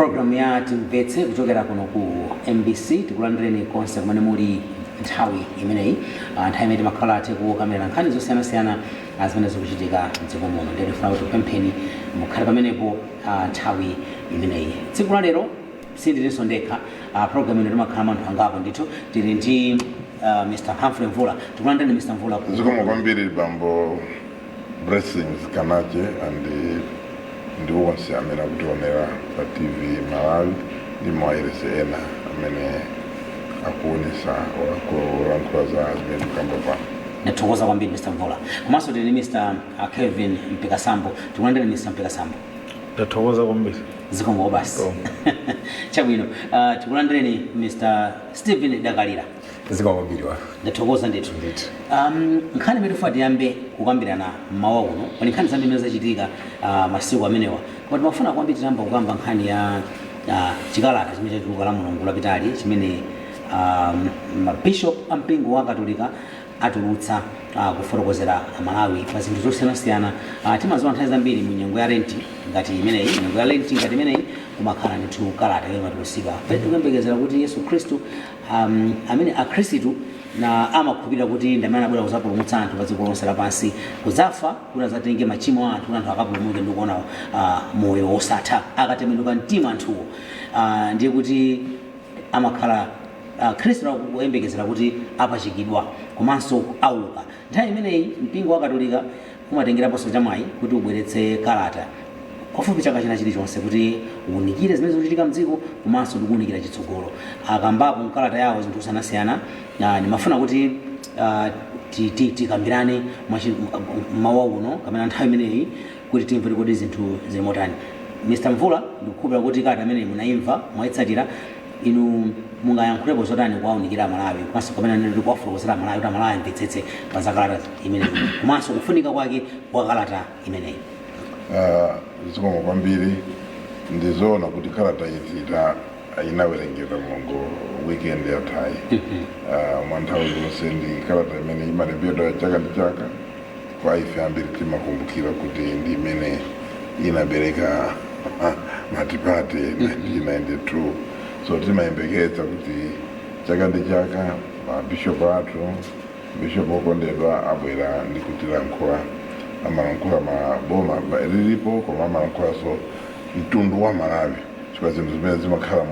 program ya Timvetse kuchokera kuno ku MBC tikulandireni konse kumene muli nthawi imeneyi nthawi imene makhala ate kukamera nkhani zosiyanasiyana zimene zikuchitika mdziko muno ndipo tifuna kuti pempheni mukhale pamenepo nthawi imeneyi. Tsiku la lero sindilinso ndekha program ino timakhala anthu angapo ndithu tili ndi Mr. Humphrey Mvula. Tikulandireni Mr. Mvula ku zikomo kwambiri bambo Blessings Kanache ndi wonse amene akutionera pa TV Malawi ndi mawailesi ena amene akuonesa olankhula za zimene kamba pano. Nathokoza kwambiri Mr. Mvula. Komanso tili Mr. Kelvin Mpikasambo. Tikulandireni Mr. Mpikasambo. Nathokoza kwambiri. Zikomo basi. Chabwino. Tikulandireni Mr. Stephen Dakalira. Zikomo kwambiri wa. Nathokoza ndithu. Nkhani imene tifuna tiyambe kukambirana mmawa uno pali nkhani zambiri zimene zachitika masiku amenewa. Koma timafuna kwambiri tiyamba kukamba nkhani ya chikalata chimene chatuluka la Mulungu lapitali chimene mabishop ampingo wa Katolika atulutsa kufotokozera Malawi pa zinthu zosiyanasiyana. Timaziwa nthawi zambiri mu nyengo ya lenti ngati imeneyi, nyengo ya lenti ngati imeneyi kumakhala ndithu kalata imene imatulusidwa kuyembekezera kuti Yesu Khristu amene akhristu na amakhulupirira kuti ndi amene abwera kuzapulumutsa anthu pa dziko lonse lapansi, kudzafa kuti adzatenge machimo a anthu akapulumuke ndi kuona moyo wosatha akatembenuka mtima anthuwo. Ndiye kuti amakhala Khristu akuyembekezera kuti apachikidwa komanso auka. Nthawi imeneyi mpingo wa Katolika umatengeraponso chamayi kuti ubweretse kalata pafupi chaka china chilichonse kuti uwunikire zimene zikuchitika mdziko komanso ndikuwunikira chitsogolo. Akambapo mkalata yawo zinthu zosiyanasiyana ndimafuna kuti tikambirane mawa uno kamene nthawi imeneyi kuti timve kuti zinthu zili motani. Mr. Mvula ndikukhulupirira kuti kalata imeneyi munayimva mwayitsatira inu mungayankhulepo zotani kuwaunikira Malawi komanso kamene ndili kuwafotokozera Malawi kuti Malawi amvetsetse pa za kalata imeneyi komanso kufunika kwake kwa kalata imeneyi. Zikomo kwambiri ndizoona kuti kalata izi inawerengedwa Mulungu weekend yathayi. Mwanthawi zonse ndi kalata imene imalembedwa chaka ndi chaka kwa ife ambiri timakumbukira kuti ndi imene inabereka matipati 1992. So timayembekeza kuti chaka ndi chaka mabishop athu bishop okondedwa abwera ndi kutilankhula amalankhula maboma lilipo koma amalankhulaso mtundu wa Malawi chifukwa zinthu zimene zimakhala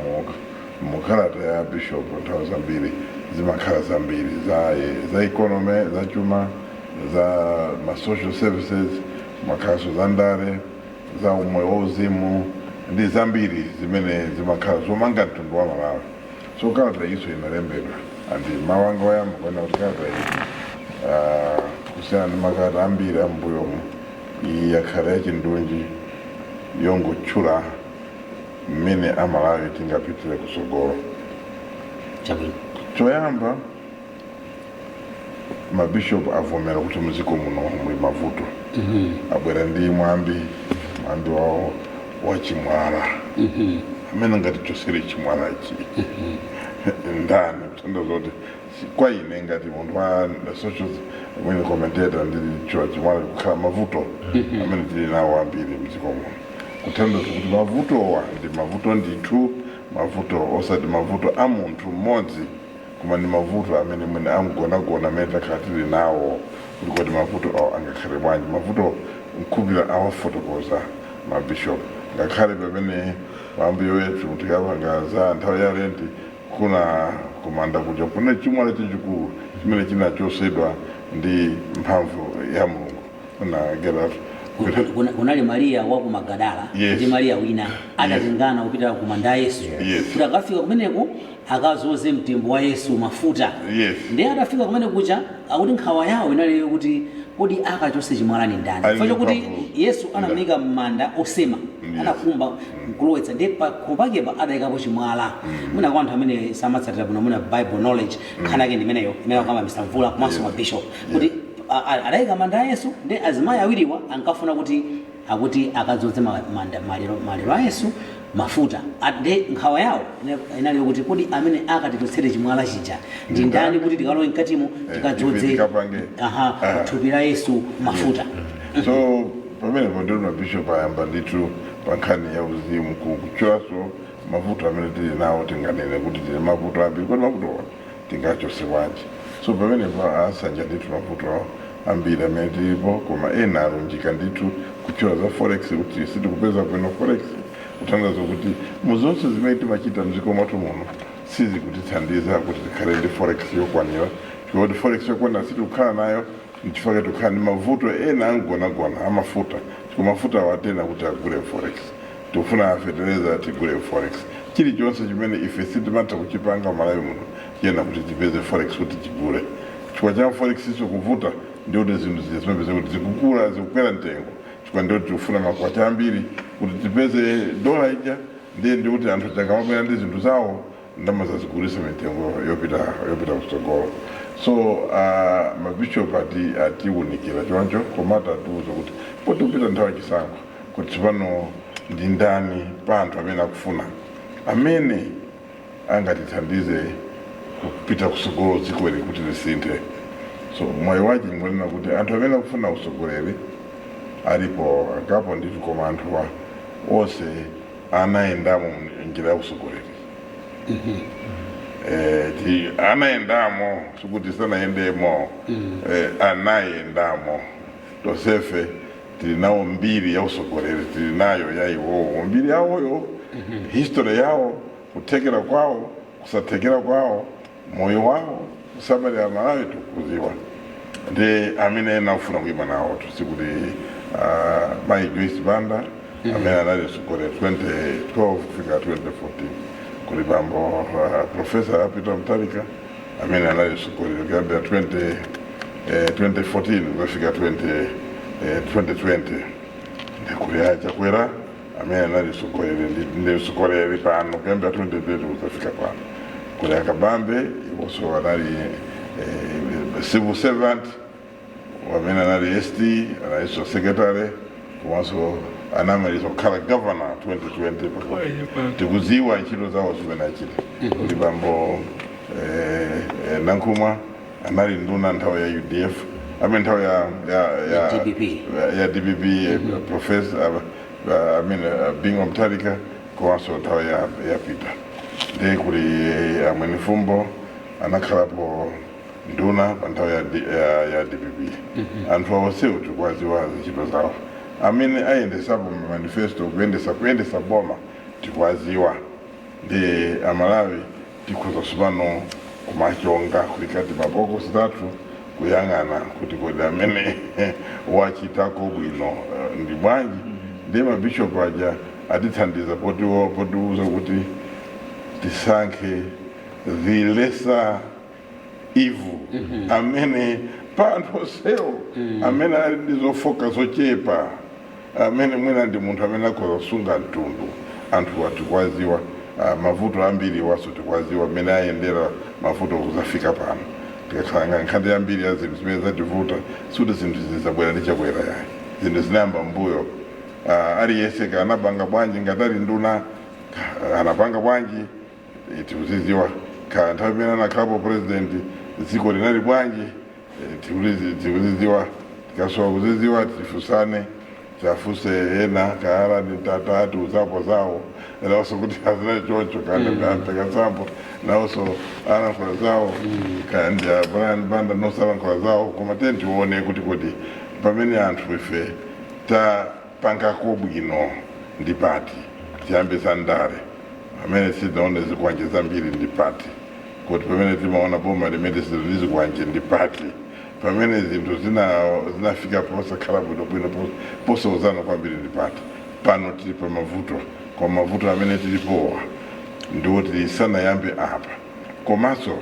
mukalata ya bishop nthawi zambiri zimakhala zambiri za economy, za chuma, za ma social services, makhaso za ndale, za umoyo wauzimu ndi zambiri zimene zimakhala zomanga mtundu wa Malawi. So kalata iso inalembedwa andi mawanga wayamba kuona kuti kalata kusiyana ndi makalata ambiri ambuyomu yakhala yachindunji yongotchula mmene Amalawi tingapitire kusogolo. Choyamba mabishop avomera kuti muziko muno muli mavuto. Abwera ndi mwambi wawo wachimwala amene ngati chosere chimwala ichi ndani kutanthauza kuti kwa ine ngati munthu wa social mwini commentator ndili chimwala kukhala mavuto amene tili nawo ambiri mdziko muno. Kutanthauza kuti mavutowa ndi mavuto ndithu, mavuto osati mavuto a munthu mmodzi koma ndi mavuto amene mwene amgonagona amene takhala tili nawo kuti mavuto awo angakhale bwanji. Mavuto nkhupira awafotokoza mabishop ngakhale pamene pambuyo wetu tikapangaza nthawi ya lenti kuna kumanda kuja kuna chimwala chachikulu chimene chinachosedwa ndi mphamvu ya Mulungu. Kunali Maria wa ku Magadala ndi Maria wina adazingana kupita kumanda Yesu kuti akafika kumeneko akazoze mtembo wa Yesu mafuta. Ndiye atafika kumene kucha akuti nkhawa yawo inali kuti kodi akachose chimwala ni ndani chifukwa kuti Yesu anamika m'manda osema anakumba kulowetsa ndi pakupakepa adayikapo chimwala. Mwina kwa anthu amene samatsatira bwino mwina Bible knowledge nkhani yake ndi imeneyo imene akamba Mr. Mvula komanso mabishop kuti adayika manda Yesu ndi azimayi awiriwa ankafuna kuti akadzoze maliro a Yesu mafuta. Ade nkhawa yawo inali kuti kodi amene akatichotsere chimwala chija ndi ndani kuti tikalowe mkatimo tikadzoze thupi la Yesu mafuta. So pamenepo ndiri mabhishop ayamba ndithu pankhani ya uzimu kuchoraso mavuto amene tili nawo tinganene kuti tili mavuto ambiri kodi mavutowa tingachose bwanji. So pamenepo asanja ndithu mavuto ambiri amene tilipo koma ena alunjika ndithu kuchora za forex kuti sitikupeza bwino forex kutanthauza kuti muzonse zimene timachita mdziko mwathu muno sizikutithandiza kuti tikhale ndi forex yokwanira chifukwa forex yokwanira sitikukhala nayo nchifukwa tikukhala ndi mavuto ena angonagona amafuta chifukwa mafuta awatena kuti agule forex tikufuna fertilizer tigule forex chilichonse chimene ife sitimatha kuchipanga Malawi muno chiyena kuti tipeze forex kuti tigule chifukwa cha forex iso kuvuta ndioti zinthu zimapeza kuti zikukula zikukwera mtengo chifukwa ndioti tikufuna makwacha ambiri kuti tipeze dola ija ndiye ndikuti anthu chakamabwera ndi zinthu zawo ndalama zazigulisa mitengo yopita kutsogolo. So mabishop atiwunikira choncho komata atiuza kuti poti kupita nthawi chisankho kuti tsopano ndi ndani pa anthu amene akufuna amene angatithandize kupita kutsogolo dziko ili kuti lisinthe. So mwayi wachi ngwanena kuti anthu amene akufuna utsogoleri alipo akapo ndithu koma anthuwa onse anayendamo njira ya utsogoleri. Anayendamo sikuti sanayendemo anayendamo tosefe tili nawo mbiri ya utsogoleri tili nayo ya iwowo mbiri yawoyo history yawo kuthekera kwawo kusathekera kwawo moyo wawo kusamalira Malawi tukuziwa ndi amene ena ufuna kuyima nawo sikuti Mai Joyce Banda amene anali utsogoleri 2012 kufika 2014 kuli bambo Professor Peter Mutharika amene anali utsogoleri kuyambira 2014 kufika 2020 ndikuli Chakwera amene anali utsogoleri pano kuyambira 2020 kufika pano kuli Akabambe iwonso anali civil servant amene anali ST analinso secretary komanso anamaliza kukhala governor 2020 tikuziwa ntchito zawo zimene achita. Kuli bambo Nankhumwa anali nduna nthawi ya UDF amene nthawi ya DPP professor Bingo Mutharika komanso nthawi ya Peter ndi kuli Amweni Fumbo anakhalapo nduna pa nthawi ya DPP. Anthu awosewo tikuwaziwa ntchito zawo amene ayendesapo manifesto kuyendesa boma tikuwaziwa ndi Amalawi tikhoza tsopano kumachonga kulikati maboko sitatu kuyang'ana kuti kodi amene wachitako bwino ndi bwanji ndi mabishop aja atithandiza potiuza kuti tisankhe the lesser evil amene pa anthu onsewo amene ali ndi zofoka zochepa amene mwina ndi munthu amene akhoza kusunga mtundu anthu atikwaziwa mavuto ambiri waso tikwaziwa amene ayendera mavuto kuzafika pano tikakhala nkhani yambiri ya zinthu zimene zativuta sikuti zinthu zizabwera ndi chakwera yayi zinthu zinayamba mbuyo aliyense kanapanga bwanji ngati ali nduna anapanga bwanji tikuziziwa ka nthawi imene anakhalapo president dziko linali bwanji tikuziziwa tikasowa kuziziwa tifusane tiafuse ena kaara ndi tatati uzapo zawo nawonso kuti azina choncho kandi antakasambo nawonso alankhula zawo kandi Brian Banda nonso alankhula zawo koma tione kuti kodi pamene anthu ife tapangako bwino ndi pati tiyambisa ndale amene sidaone zikwanje zambiri ndi pati kuti pamene timaona boma limene zikwanje ndi pati pamene zinthu zinafika posakhala bwino posauzana kwambiri ndi pati pano tili pa mavuto kwa mavuto amene tilipowa ndiwoti sanayambe apa komanso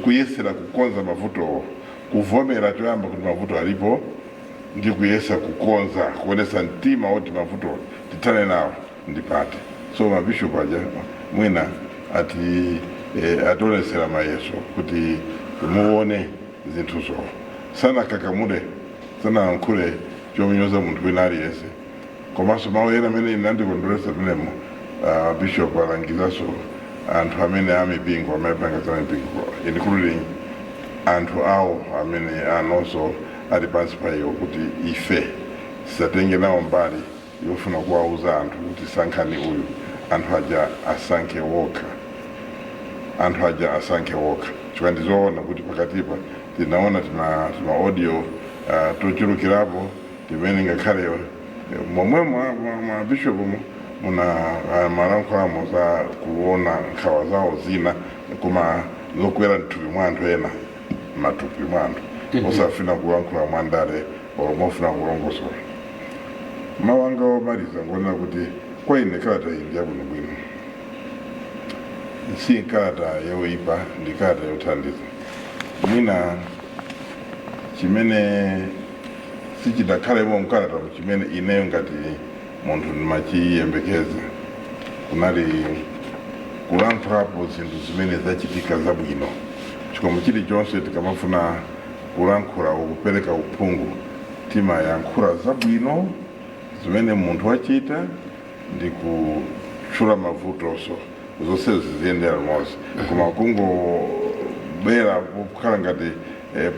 kuyesera kukonza mavuto kuvomera choyamba kuti mavuto alipo ndi kuyesa kukonza kuonesa mtima woti mavuto tithane nawo ndi pati. So mabishop aja mwina atolesera mayeso kuti muone zinthuzo sana kakamule sana ankhule chomunyoza munthu wina aliyense komanso mawu ena amene inandikondweresa pamenemo bishop alangizaso anthu amene amipingo amapanga za mipingo including anthu awo amene anonso ali pansi payo kuti ife tisatenge nawo mbali yofuna kuwauza anthu kuti sankhani uyu anthu aja asankhe wokha chifukwa ndizoona kuti pakatipa tinaona tina audio tochulukirapo timene ngakhale momwe mwa bishop muna malankhulamo za kuona nkhawa zawo zina koma zokwera mthupi mwa anthu ena matupi mwa anthu osafuna kulankhula mwandale mofuna kulongosola. Mawu anga omaliza ngoona kuti kwa ine kalata iyi ndiyabwinobwino, si kalata yoyipa, ndi kalata yothandiza. Mwina chimene sichidakhalemo mkalata chimene ineyo ngati munthu ndimachiyembekeza kunali kulankhulapo zinthu zimene zachitika zabwino. Chikomo chilichonse tikamafuna kulankhula kupereka uphungu timayankhula zabwino zimene munthu wachita ndi kutchula mavutonso zonse ziziyendera limodzi. Koma kungobwera kukhala ngati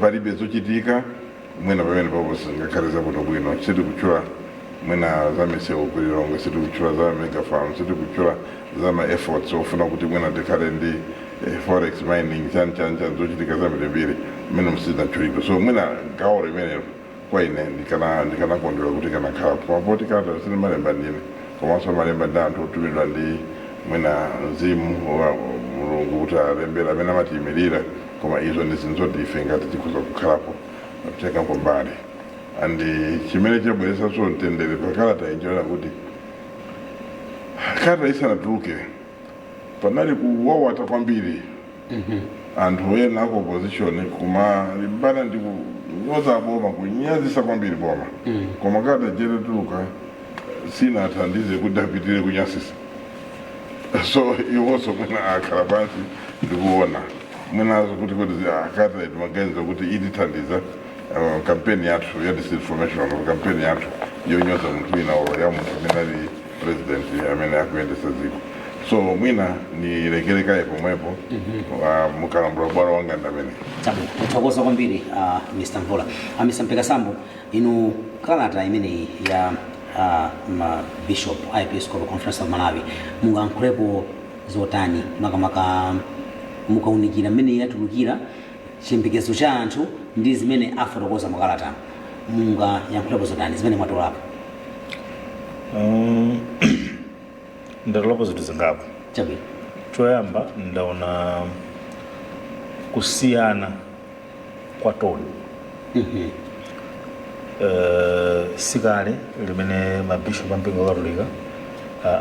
palibe zochitika mwina pamene papo singakhale zabwinobwino. Sitikutchula mwina za misewu kulilongo, sitikutchula za megafarm, sitikutchula za ma efforts ofuna kuti mwina tikhale ndi forex mining chani zochitika zambirimbiri mmene msizinatchulidwa. So mwina gawo limenelo kwa ine ndikanakondwera kuti kanakhala poti kalata sinimalemba ndine komanso malemba ndi anthu otumidwa ndi mwina mzimu wa mulungu kuti alembera amene amatiyimirira, koma izo ndi zinthu zoti ife ngati tikhoza kukhalapo chekapo mbali. Andi chimene chabweretsa so mtendere pa kalata injona kuti kalata isanatuluke panali kuwawata kwambiri anthu ena ku opposition kumalimbana ndi kunyoza boma, kunyazisa kwambiri boma. Koma kalata itatuluka sinathandize kuti apitire kunyazisa. So iwonso mwina akhala pansi ndikuona mwinazo kuti kalata imaganiza kuti itithandiza kampeni yathu ya disinformation, kampeni yathu yonyoza munthu wina ya munthu amene ali president amene akuyendesa dziko. So mwina nilekelekaye pomwepo mukalambula bwalo wanga ndamene. Tithokoza kwambiri Mr. Mvula. Mr. Mpekasambu, inu kalata imeneyi ya Bishop Episcopal Conference of Malawi mungankhulepo zotani makamaka mukaunikira mmene yatulukira chiyembekezo cha anthu ndi zimene afotokoza makalata mungayankhulepo zotani zimene mwatolapo? Ndatolapo zinthu zingapo. Chabwino. Choyamba ndaona kusiyana kwa toni. Sikale limene mabishop ampingo akatolika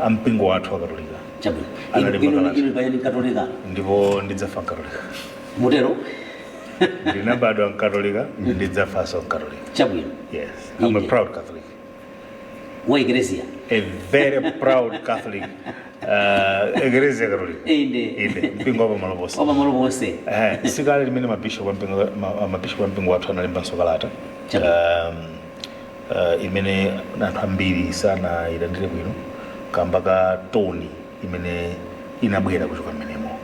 ampingo wathu akatolika. Chabwino. Inu kaya ni katolika? Ndipo ndidzafa katolika. Mutero? Ndinabadwa mkatolika, ndidzafanso mkatolika. Chabwino. Yes, I'm a proud Catholic. Wa iglesia? A very proud Catholic. Iglesia Catholic. Inde. Mpingo wa Malobose. Oba Malobose. Sikale limene mabishop ampingo wathu analembanso kalata. Imene anthu ambiri sana ilandire bwino kambaka toni imene inabwera kuchoka mmenemo.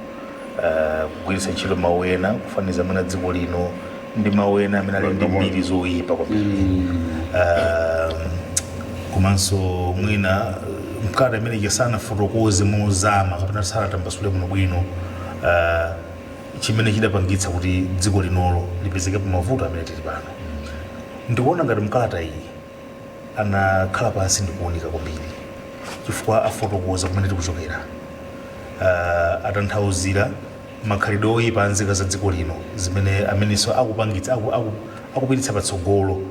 Kugwiritsa ntchito mawu ena kufaniza mwina dziko lino ndi mawu ena amene ali ndi mbiri zoyipa kwambiri. Komanso mwina mkada imene yasana fotokoze mozama kapena sanatambasule bwino chimene chidapangitsa kuti dziko linolo lipezeke pa mavuto amene tili pano. Ndikuona ngati mkalata iyi anakhala pansi ndikuunika kwambiri chifukwa afotokoza kumene tikuchokera, atanthauzira makhalidwe oyipa anzika za dziko lino zimene amenenso akupangitsa akupititsa patsogolo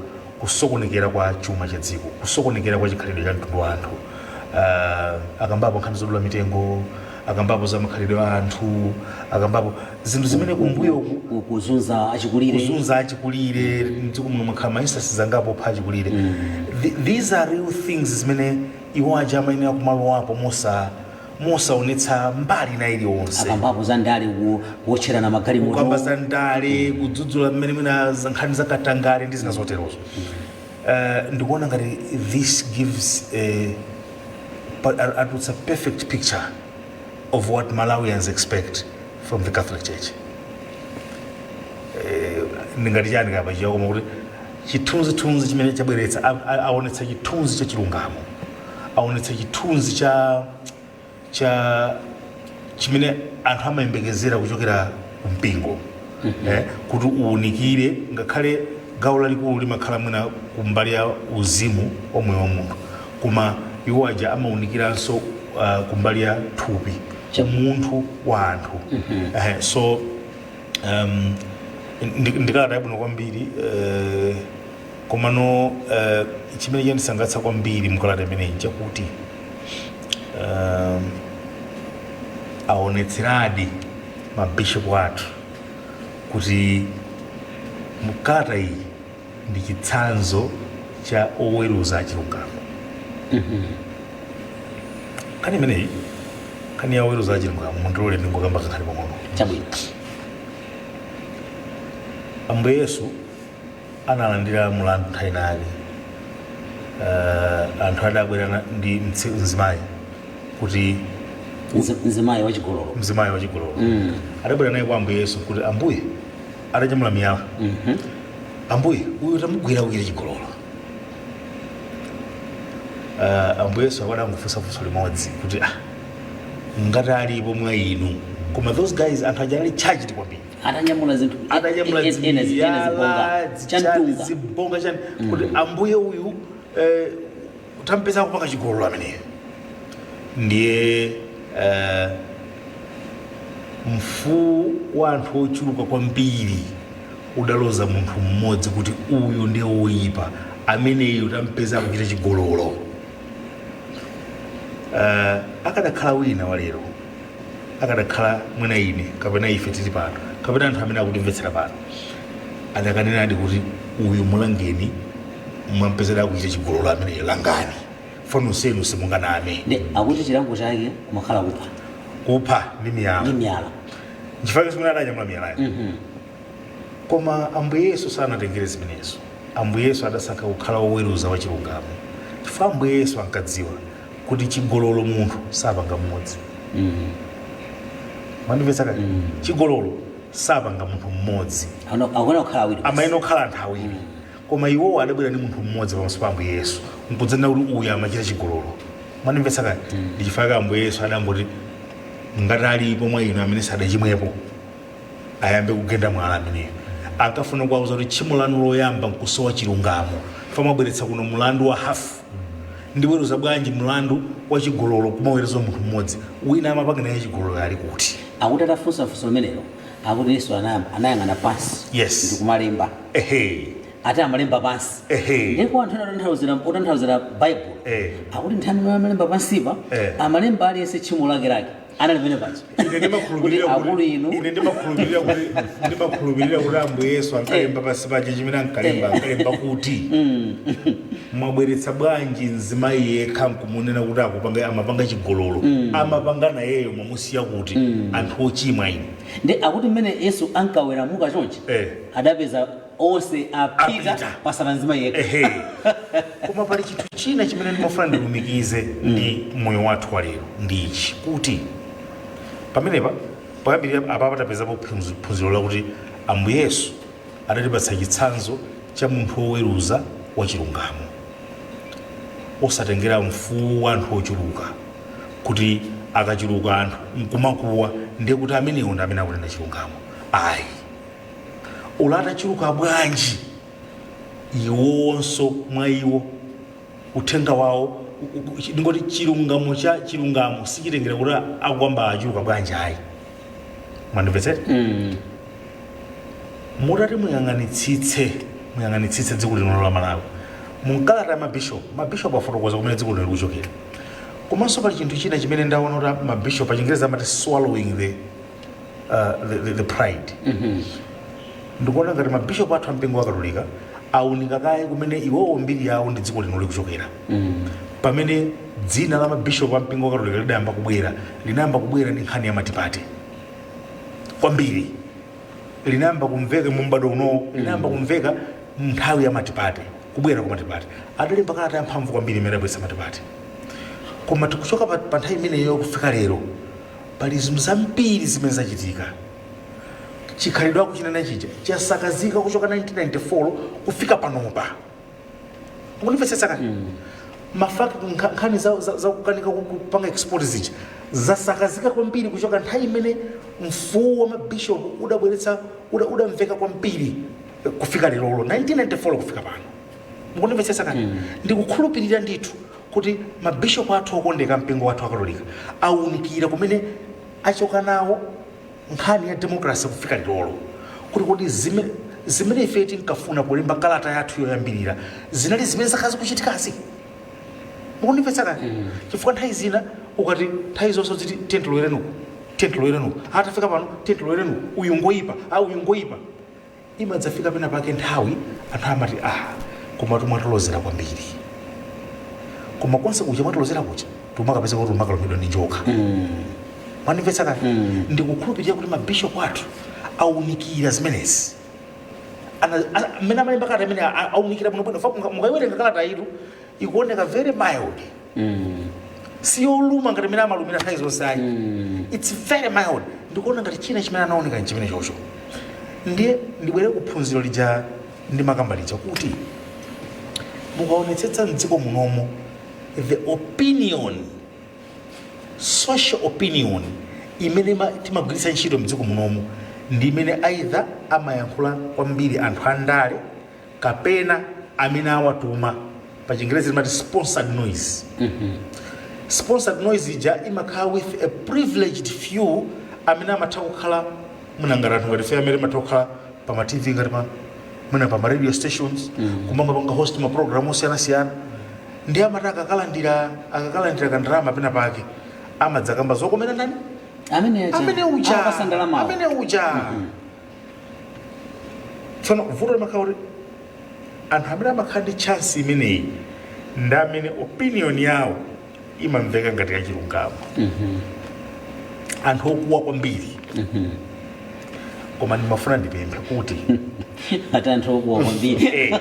kusokonekera kwa chuma cha dziko, kusokonekera kwa chikhalidwe cha mtundu wa anthu. Akambapo nkhani zodula mitengo, akambapo za makhalidwe a anthu, akambapo zinthu zimene kumbuyo kuzunza achikulire mdziko muno makhala mainstances zangapo pha achikulire. These are real things zimene iwo aja amayenera kumalowapo mosaonetsa mbali na iliyonse. Akambapo za ndale kuwotcherana magalimoto, kukamba za ndale, kudzudzula mmene mwina nkhani za katangale ndi zina zoterozo. Ndikuona ngati this gives a perfect picture of what Malawians expect from the Catholic Church. Ndingati chani kapa chiyo koma kuti chithunzithunzi chimene chabweretsa aonetsa chithunzi cha chilungamo, aonetsa chithunzi cha chimene anthu amayembekezera kuchokera kumpingo kuti uwunikire, ngakhale gawo lalikulu limakhala mwina kumbali ya uzimu wa moyo wa munthu, koma iwo aja amawunikiranso kumbali ya thupi munthu wa anthu. So ndikalata yabwino kwambiri, komano chimene chandisangalatsa kwambiri mkalata imeneyi chakuti aonetseradi mabishopu athu kuti mkalata iyi ndi chitsanzo cha oweruza achilungamo. Kani imeneyi kani ya oweruza achilungamo mundilole ndingokamba kakhale pang'ono chabwino. Ambuye Yesu analandira mulandu nthawi nake, anthu adabwera ndi mzimayi kuti mzimayi wachigololo adabwera naye kwa Ambuye Yesu kuti Ambuye adanyamula miyala, Ambuye uyu tamugwira ukire chigololo. Ambuye Yesu akanangofunsa funso limodzi kuti ngati alipo mwa inu, koma those guys anthu aja ali charged kwambiri, atanyamula zinthu zibonga chani kuti Ambuye uyu tampeza kupanga chigololo ameneyo. Ndiye mfuwu wa anthu ochuluka kwambiri udaloza munthu mmodzi kuti uyu ndiye woyipa ameneyo tampeza kuchita chigololo. Akadakhala wina walero, akadakhala mwina ine kapena ife tili pano kapena anthu amene akutimvetsera pano, adakanenadi kuti uyu mulangeni, mwampezera akuchita chigololo ameneyo, langani fano senu simunganame. Akuti chilango chake kumakhala kupha ndi miyala. Chifukwa chimene adanyamula miyalayo. Koma Ambuye Yesu sanatengere zimenezo. Ambuye Yesu adasankha kukhala woweruza wa chilungamo, chifukwa Ambuye Yesu ankadziwa kuti chigololo munthu sapanga mmodzi. Mwandimvetsa kale? Chigololo sapanga munthu mmodzi, amayenera kukhala anthu awiri. Koma iwowo adabwera ndi munthu mmodzi pamaso pa Ambuye Yesu nkudzanena kuti uyu amachita chigololo. Mwandimvetsa kale? Ndi chifukwa Ambuye Yesu adangoti ngati alipo mwa inu amene sadachimwepo ayambe kugenda mwala ameneyo. Ankafuna kuwauza kuti tchimo lanu loyamba nkusowa chilungamo, famabweretsa kuno mulandu wa hafu. Ndiweruza bwanji mulandu wa chigololo kumaweruza munthu mmodzi, wina amapanga naye chigololo ali kuti. Akuti atafunsa funso limenelo, akuti Yesu anayang'ana pansi ndi kumalemba. Ati amalemba pansi. Ndipo anthu otanthauzira Bible akuti nthawi imene amalemba pansipa amalemba aliyense tchimo lake analemene pansi. Ine ndimakhulupirira kuti Ambuye Yesu ankalemba pansi pache chimene ankalemba kuti mwabweretsa bwanji mzimayi yekha nkumunena kuti amapanga chigololo, amapanga nayeyo mwamusiya kuti anthu ochimwa ine. Ndi akuti mmene Yesu ankaweramuka chonchi adapeza onse apita pasana mzimayi yekha. Koma pali chinthu china chimene ndimafuna ndilumikize ndi moyo wathu wa lero, ndi ichi kuti pamenepa poyambirira apa patapezamo phunziro lakuti Ambuye Yesu adatipatsa chitsanzo cha munthu woweruza wa chilungamo, osatengera mfuwu wa anthu ochuluka kuti akachuluka anthu nkumakuwa ndiye kuti amenewo ndi amene akunena chilungamo. Ayi, ulata chuluka bwanji iwonso mwa iwo uthenga wawo ndingoti chilungamo sichitengera kuti akwamba achuluka bwanji. Ayi, mwandimvetsera? Mutati muyang'anitsitse dziko lino la Malawi, munkalata ya mabishopu afotokoza kumene dziko lino likuchokera. Komanso pali chinthu china chimene ndaona kuti mabishopu pachingereza amati swallowing the pride. Ndikuona ngati mabishopu athu ampingo wa Katolika awunika kaye kumene iwowo mbiri yawo ndi dziko lino likuchokera. Pamene dzina la mabishopu ampingo wa Katolika linayamba kubwera ndi nkhani ya matipate kwambiri, linayamba kumveka mumbado uno, linayamba kumveka nthawi ya matipate, kubwera kwa matipate. Adalemba kalata yamphamvu kwambiri imene adabweretsa matipate. Koma tikuchoka pa nthawi imeneyo kufika lero pali zinthu zambiri zimene zachitika. chikhalidwe akuchinena chija chasakazika kuchoka 1994 kufika panopa. Munimvetsetsa kani? Mafakti nkhani za kukanika kupanga export zija zasakazika kwambiri kuchoka nthawi imene mfuwu wa mabishop udabweretsa udamveka kwambiri kufika lero 1994 kufika pano. Munimvetsetsa kani? Ndikukhulupirira ndithu kuti mabishop athu okondeka mpingo wathu akatolika awunikira kumene achoka nawo nkhani ya democracy kufika lero kuti zimene ife tinkafuna polemba kalata yathu yoyambirira zinali zimene zakazi kuchitikazi. Munimvetsa kani? Chifukwa nthawi zina ukati nthawi zonse ziti tentilowerenuku atafika pano tentilowerenuku uyu ngoyipa imadzafika pena pake nthawi anthu amati koma tumwatolozera kwambiri, koma konse kuja mwatolozera kuja tumakapeza kuti tumakalumidwa ndi njoka. Munimvetsa kani? Ndikukhulupirira kuti mabishop athu awunikira zimenezi mmene amalemba kalata imene awunikira bwinobwino. Mukayiwerenga kalata ilu ikuoneka very mild, siyoluma ngati mmene amalumira nthawi zonse ayi. It's very mild. Ndikuona ngati china chimene anaoneka nchimene chocho. Ndiye ndibwere kuphunziro lija ndi makamba lija kuti mukaonetsetsa mdziko munomo the opinion, social opinion imene timagwiritsa ntchito mdziko munomo ndi imene either amayankhula kwambiri anthu andale kapena amene awatuma pa Chingerezi limati sponsored noise. Sponsored noise ija imakhala with a privileged few amene amatha kukhala munangati anthu ngati fe amene amatha kukhala pa ma TV ngati muna pa ma radio stations kumanga host ma program osiyanasiyana ndi amati akakalandira kandirama pena pake amadzakamba zokomera ndani amene uja tsono vuto limakhala kuti anthu amene amakhala ndi chance imeneyi ndi amene opinion yawo imamveka ngati yachilungamo. Anthu okuwa kwambiri koma ndimafuna ndipemphe kuti ati anthu okuwa kwambiri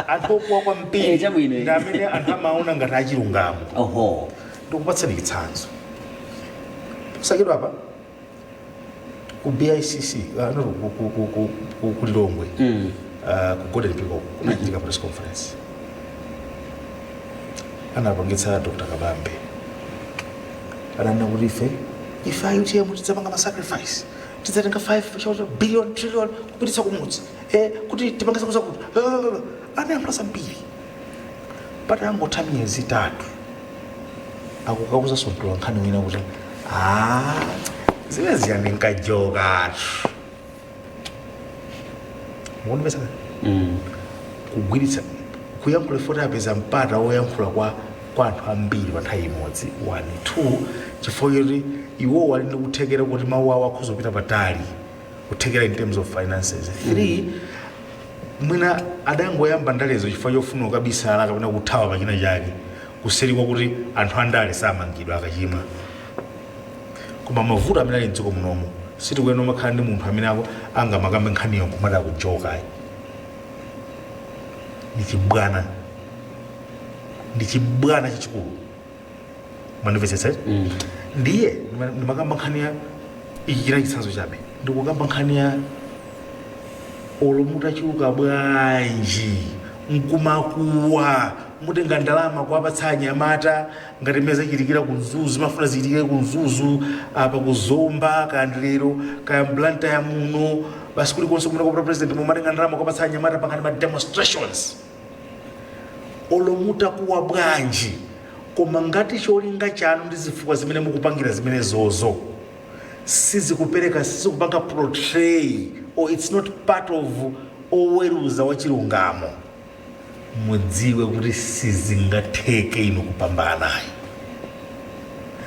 anthu okuwa kwambiri ndi amene anthu amaona ngati achilungamo. Ndikupatsani chitsanzo. Kusakidwa apa ku BICC ku Lilongwe ku Golden Peacock kunachitika press conference anapangitsa Dr. Kabambe adanena kuti ife ayutiye tidzapanga ma sacrifice tidzatenga 5 billion trillion kupititsa kumudzi kuti tipangisa kuzakuti anayankhula zambiri pata angotha miyezi 3 akukauza sontola nkhani wina kuti zimene ziyani nkajokatu. Munimvetsa kugwiritsa kuyankhula foti apeza mpata woyankhula kwa anthu ambiri pa nthawi imodzi 1 2 chifukwa choti iwo wali ndi kuthekera kuti mawu awo akhoza kupita patali kuthekera in terms of finances. 3 mwina adangoyamba ndalezo chifukwa chofuna ukabisala kapena kuthawa pachina chake kuseri kwa kuti anthu andale samangidwa akachimwa. Koma mavuto amene ali mdziko munomo sitikuyenera makhala ndi munthu amene angamakambe nkhaniyo kumata kujoka. Ndi chibwana chachikulu. Munimvetsetsa? Ndiye ndimakamba nkhani ya ichi china chitsanzo chabe ndikukamba nkhani ya olomuta chiluka bwanji nkumakuwa mutenga ndalama kuwapatsa anyamata ngati meza chitikira kunzuzu mafuna zitikire kunzuzu apa kuzomba kandilero kaya mblanta ya muno basi kulikonse kumene kwa president mumatenga ndalama kuwapatsa anyamata pakati ma demonstrations. Olomuta kuwa bwanji koma ngati cholinga chanu ndi zifukwa zimene mukupangira zimene zozo sizikupanga portray or it's not part of oweruza wachilungamo, mudziwe kuti sizingatheke inu kupambana naye.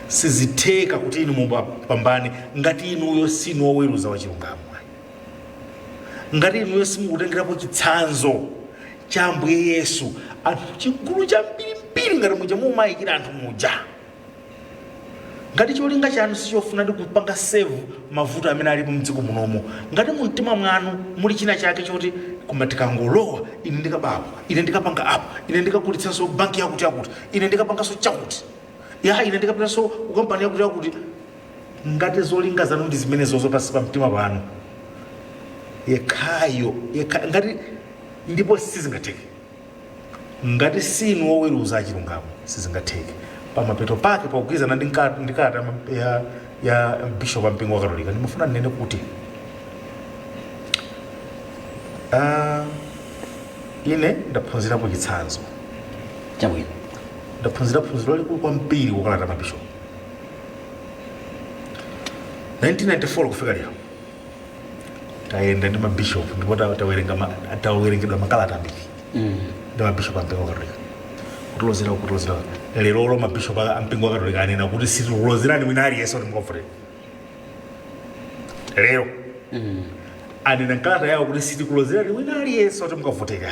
Sizitheka kuti inu mupambane ngati inuyo sinu oweruza wachilungamo. Ngati inuyo simukutengerapo chitsanzo cha Ambuye Yesu anthu chigulu cha mbirimbiri ngati muja mumayikira anthu muja. Ngati cholinga chanu sichofuna ndi kupanga save mavuto amene ali mdziko munomo, ngati mumtima mwanu muli china chake choti koma tikangolowa ine ndikababa ine ndikapanga apa ine ndikakulitsanso banki yakuti ine ndikapanganso chakuti ine ndikapitanso ukampani yakuti ngati zolinga zanu ndi zimene zozo pasi pa mtima panu yekhayo ngati ndipo sizingatheke ngati sinu woweruza achilungamo sizingatheke pamapeto pake pakugwirizana ndi kalata ya bishop wa mpingo wa katolika ndimafuna ndinene kuti ine ndaphunzirapo chitsanzo chabwino ndaphunzira phunziro lalikulu kwambiri kukalata mabishop 1994 kufika lero tayenda ndi mabishop ndipo tawerengedwa makalata ambiri ndi mabishop ampingo wa katolika kutulozera lero mabishop ampingo wa katolika anena kuti sitilozerani wina aliyense kuti mukavotera lero anena nkalata yawo kuti sitikulozerani wina aliyense kuti mukavotera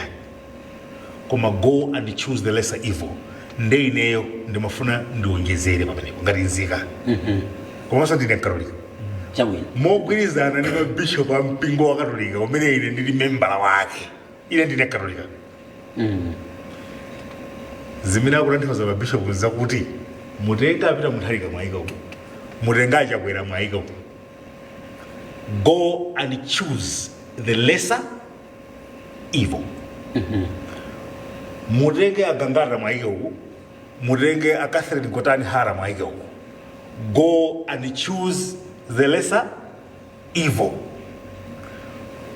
koma go and choose the lesser evil nde ineyo ndimafuna ndiwonjezere pamenepo ngati nzika komanso ndine mkatolika chabwino mogwirizana ndi mabishop ampingo wa katolika umene ine ndili membala wake ine ndine mkatolika zimene akutanthauza mabishop zakuti mutenga apita muthalika mwayika uko mutenga achakwera mwayika uko go and choose the lesser evil mutenge agangara mwayika uko mutenge a Catherine Kotani Hara mwayika uko go and choose the lesser evil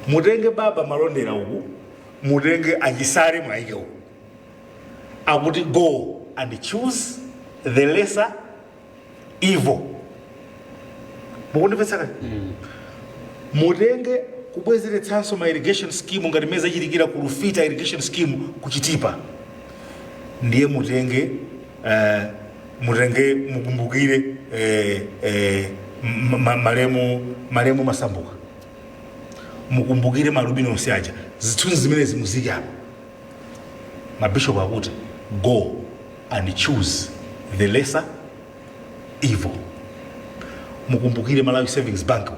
mutenge baba malondera uko mutenge ajisare mwayika uko akuti go and choose the lesser evil mukundipetsaka mutenge kubwezeretsanso ma irrigation scheme ngati meza ichitikira ku Rufita irrigation scheme kuchitipa ndiye mutenge mukumbukire malemu masambuka mukumbukire malubino onse zithunzi zimene zimuziki apa mabishop akuti go and choose the lesser evil mukumbukire Malawi Savings Bank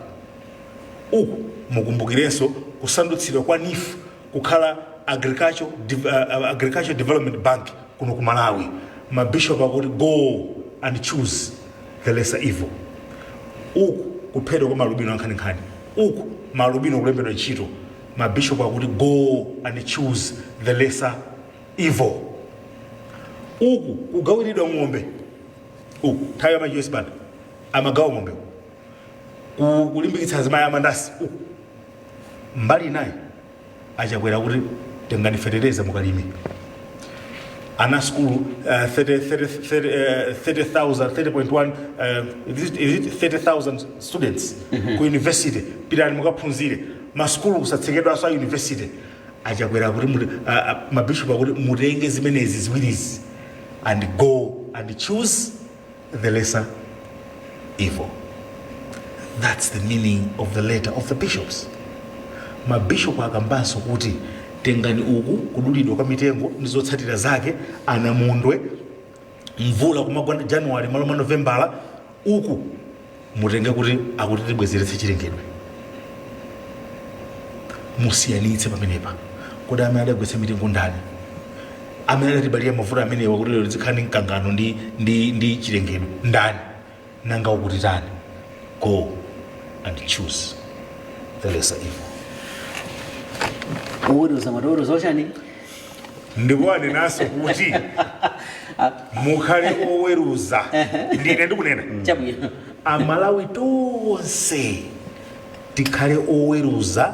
uku mukumbukirenso kusandutsidwa kwa NIF kukhala agriculture development bank kuno ku Malawi mabishop akuti go and choose the lesser evil uku kuphedwa kwa malubino ankhaninkhani uku malubino kulembedwa ntchito mabishop akuti go and choose the lesser evil uku kugawiridwa ng'ombe uku nthawi ya ma-US band amagawa ng'ombe kulimbikitsa azimayi amandasi uku mbali naye achakwera kuti tengani fetereza mukalime ana school 30,000 students ku university pitani mukaphunzire maskulu kusatsekedwa sa university achakwera kuti mabishop akuti mutenge zimenezi ziwirizi and go and choose the lesser evil. That's the meaning of the letter of the bishops. Mabishop akambanso kuti tengani uku kudulidwa kwa mitengo ndizotsatira zake anamondwe mvula kumagwa January maloma Novembala uku mutenge kuti akuti tibwezeretse chilengedwe musiyanitse pamenepa kodi amene adagwetsa mitengo ndani amene adatibalira mavuto amenewa kuti lero zikhani mkangano ndi chilengedwe ndani nanga ukuti tani go and choose the lesser evil. Uweruza madoro ochani ndibwane naso kuti mukhale oweruza ndine ndikunena chabwino amalawi tonse tikhale oweruza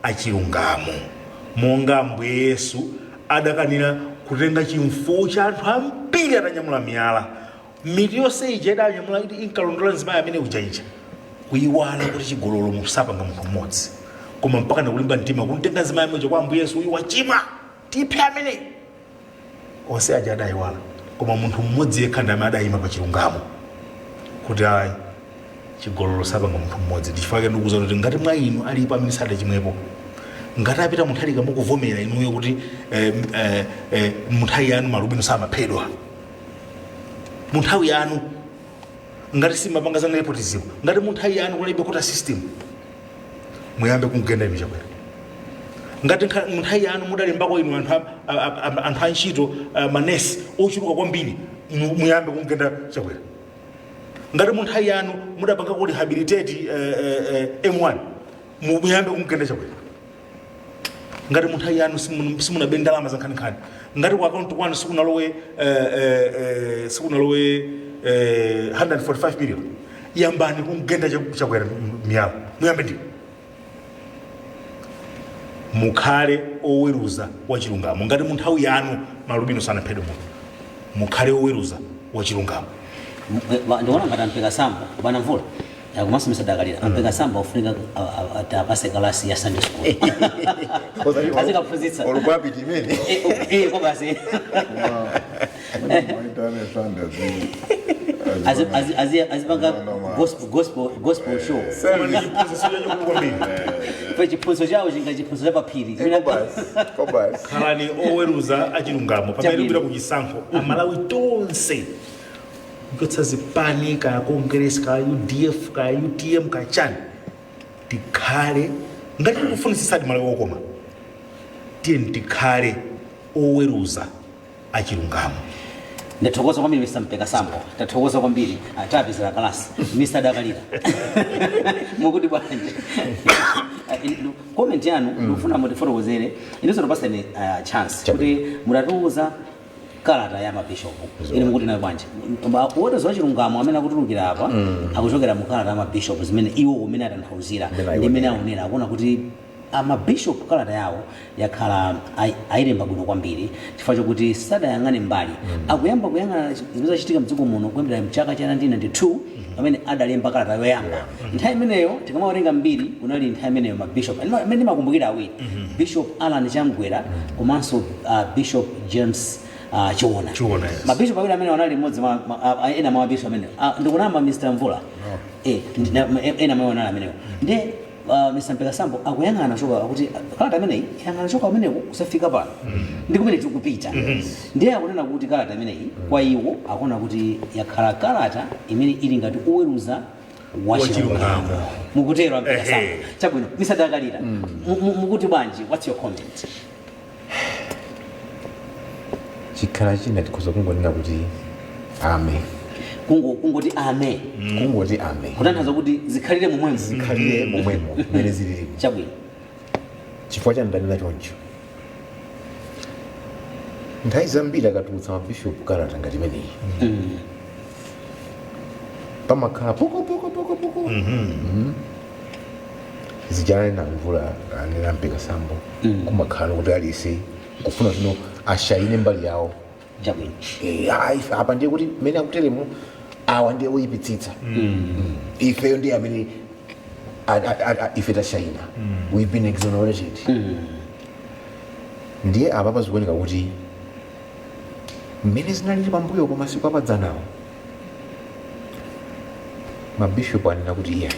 achilungamo monga Ambuye Yesu adakanira kutenga chimfuwu cha anthu ambiri atanyamula miyala miti yonse ija idanyamula kuti inkalondola nzimayi amene ujaija kuyiwala kuti chigololo musapanga munthu mmodzi koma mpaka ndakulimba mtima kuntenga nzimayi amene kwa Ambuye Yesu uyu wachimwa tiphe amene onse aja adayiwala koma munthu mmodzi yekha ndiye adayima pa chilungamo kuti ayi chigololo sapanga munthu mmodzi ndichifukwa ndikuuza kuti ngati mwa inu alipo amene sadachimwepo ngati apita munthalika mukuvomera inuyo kuti munthawi yanu malubino samaphedwa munthawi yanu ngati simapanga za nepotism ngati munthawi yanu kulibe kota system muyambe kungenda inu chakwera ngati munthawi yanu mudalimbako inu anthu antchito manesi ochuluka kwambiri muyambe kungenda chakwera ngati munthawi yanu mudapanga ku rehabilitate M1 muyambe kumugenda chabwino ngati munthu ayanu simunabe ndalama zankhaninkhani ngati ku account kwanu sikunalowe 145 million yambani kumugenda chakwera miyalo muyambe ndi mukhale oweruza wachilungamo ngati mu nthawi yanu malubino sanaphedwe muno mukhale oweruza wachilungamo ndikuona ngati ampeka samba kupana mvula komanso misadakalira ampeka samba ufunika apase kalasi ya Sunday school azikaphunzitsa olukwapi timene kwa basi azipanga gospel show pa chiphunzitso chawo chinga chiphunzitso cha paphiri khalani oweruza achilungamo pamene kupita ku chisankho amalawi tonse kuchotsa zipani ka Congress ka UDF ka UTM ka chani tikhale ngati kufunisisadi malawi okoma tikhale oweruza achilungamo. Ndathokoza kwambiri Mr. Mpeka Sambo, ndathokoza kwambiri atapizira kalasi Mr. Dakalira mukuti bwanje comment yanu ndifuna mutifotokozere inizo topaseni chance kuti mutatuuza kalata ya mabishopu ine mukuti nayo bwanje wotezo wachilungamo amene akutulukira apa akuchokera mu kalata ya mabishopu zimene iwo umene atanthauzira imene aonera akuona kuti amabishop kalata yawo yakhala ayilemba bwino kwambiri chifukwa chokuti sadayang'ane mbali akuyamba kuyang'ana zimene zachitika mdziko muno kuyambira mchaka cha 1992 amene adalemba kalata yoyamba nthawi imeneyo tikamawerenga mbiri unali nthawi imeneyo mabishop amene makumbukira awiri Bishop Alan Changwera komanso Bishop James Chiwona mabishop awiri amene wanali mmodzi ena mwa mabishop amene ndikunamba Mr. Mvula ena mwa wanali ameneyo ndiye Mr. Mpeka Sambo akuyang'ana choka kuti kalata imeneyi yang'ana choka umeneku kusafika pano ndi kumene tikupita ndiye akunena kuti kalata imeneyi kwa iwo akuona kuti yakhala kalata imene ili ngati oweruza wachilungamo mukutero Mpeka Sambo chabwino Mr. Dakalira mukuti bwanji what's your comment chikhala china tikhoza kungonena kuti amen kungoti amen kungoti amen kutanthauza kuti zikhalire momwemo mmene zilili chabwino chifukwa cha ndanena choncho nthawi zambiri akatulutsa mabishopu kalata ngati imeneyi pamakhala poko zijana na Mvula anena Mpeka Sambo kumakhala kuti alise kufuna zino ashayine mbali yawo chabwino apa ndiye kuti mmene akuteremo awa ndiye uyipitsitsa ifeyo ndiye amene ife tashayina we've been exonerated ndiye apa pazikuoneka kuti mmene zinalili pambuyo kwa masiku apadzanawo mabishopu anena kuti iya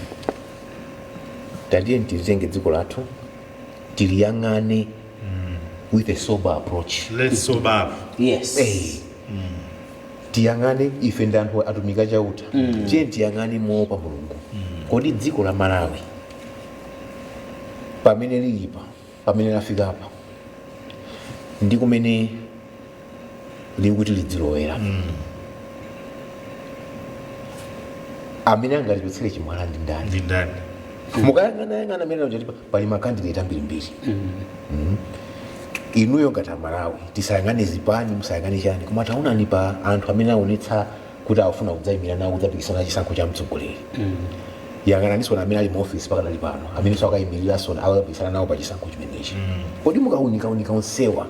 tatiye titenge dziko lathu tiliyang'ane with a sober approach. Let's sober up. Yes. Tiyang'ane ife ndi anthu atumika chauta tiye tiyang'ane moopa Mulungu kodi dziko la Malawi pamene lilipa pamene lafika apa ndi kumene likuti lidzilowera amene angatipetsere chimwala ndi ndani mukayang'ana amene kuti pali makandidate ambirimbiri inuyo ngati Malawi tisayang'ane zipani musayang'ane chani koma taonani pa anthu amene aonetsa kuti afuna kudzayimira nawo kudzapikisana chisankho cha mtsogoleri yang'ananiswa na amene ali mu office pakadali pano amene akayimiriranso akapikisana nawo pa chisankho chimenechi kodi mukaunika onsewa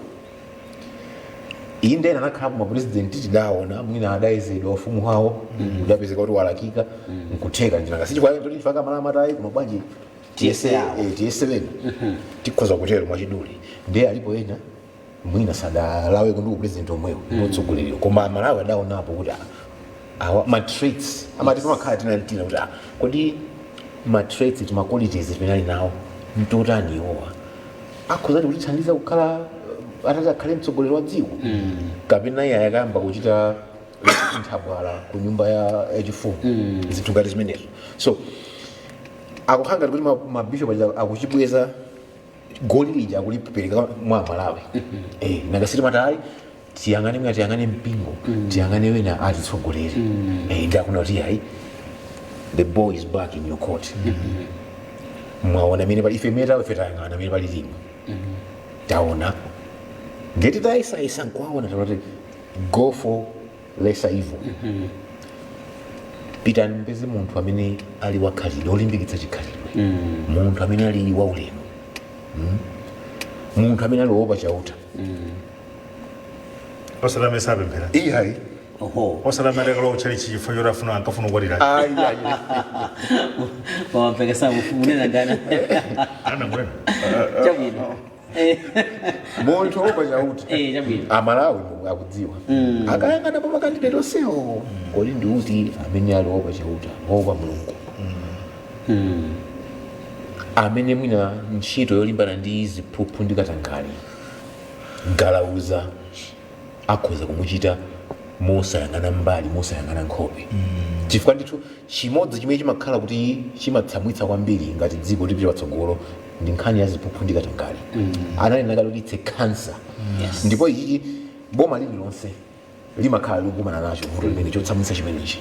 inde anakhala pa mapresidenti tidaona mwina adayezedwa ufumu wawo udapezeka kuti walakika nkutheka njira sichifukwa kuti tifaka Malawi matayi kuno bwanji TS7 tikhoza kutero mwachidule ndiye alipo ena mwina sadalawe kundu president omwewo mutsogoleri koma Malawi adaonapo kuti awa ma traits amati pamakhala tinatina kuti kodi ma traits ma qualities zimene ali nawo mtotani iwowa akhoza kuti thandiza kukhala atakakhale mtsogoleri wa dziko kapena iye ayakamba kuchita nthabwala ku nyumba ya chifumu zinthu ngati zimenezo so akuhanga kuti mabishop akuchibweza goli lija akulipereka mwa Malawi nakasiti matayi tiyang'ane mpingo tiyang'ane wena atitsogoleri ndi akuna kuti hayi the ball is back in your court mwaona mene pali ife meta ife tayang'ana mene pali limo taona ngeti tayisayisa nkwaona taona go for lesser evil pitani mpeze munthu amene ali wakhalidwe olimbikitsa chikhalidwe munthu amene ali waulemu munthu amene ali wopa chauta osalame sapemphera iyayi osalame alekala uchali chifo yorafuna ankafuna ukwatira wamapekesa munena ndana anamwena chabwino munthu wopa chauta chabwino amalawi akudziwa akayang'ana pa makandidate onsewo kodi ndi uti amene ali wopa chauta wopa mulungu amene mwina ntchito yolimbana ndi ziphuphu ndi katangale galauza akhoza kumuchita mosayang'ana mbali mosayang'ana nkhope chifukwa ndithu chimodzi chimene chimakhala kuti chimatsamwitsa kwambiri ngati dziko lipita patsogolo ndi nkhani ya ziphuphu ndi katangale ananena kale kuti it's a cancer ndipo ichichi boma lililonse limakhala likumana nacho vuto limene chotsamwitsa chimenechi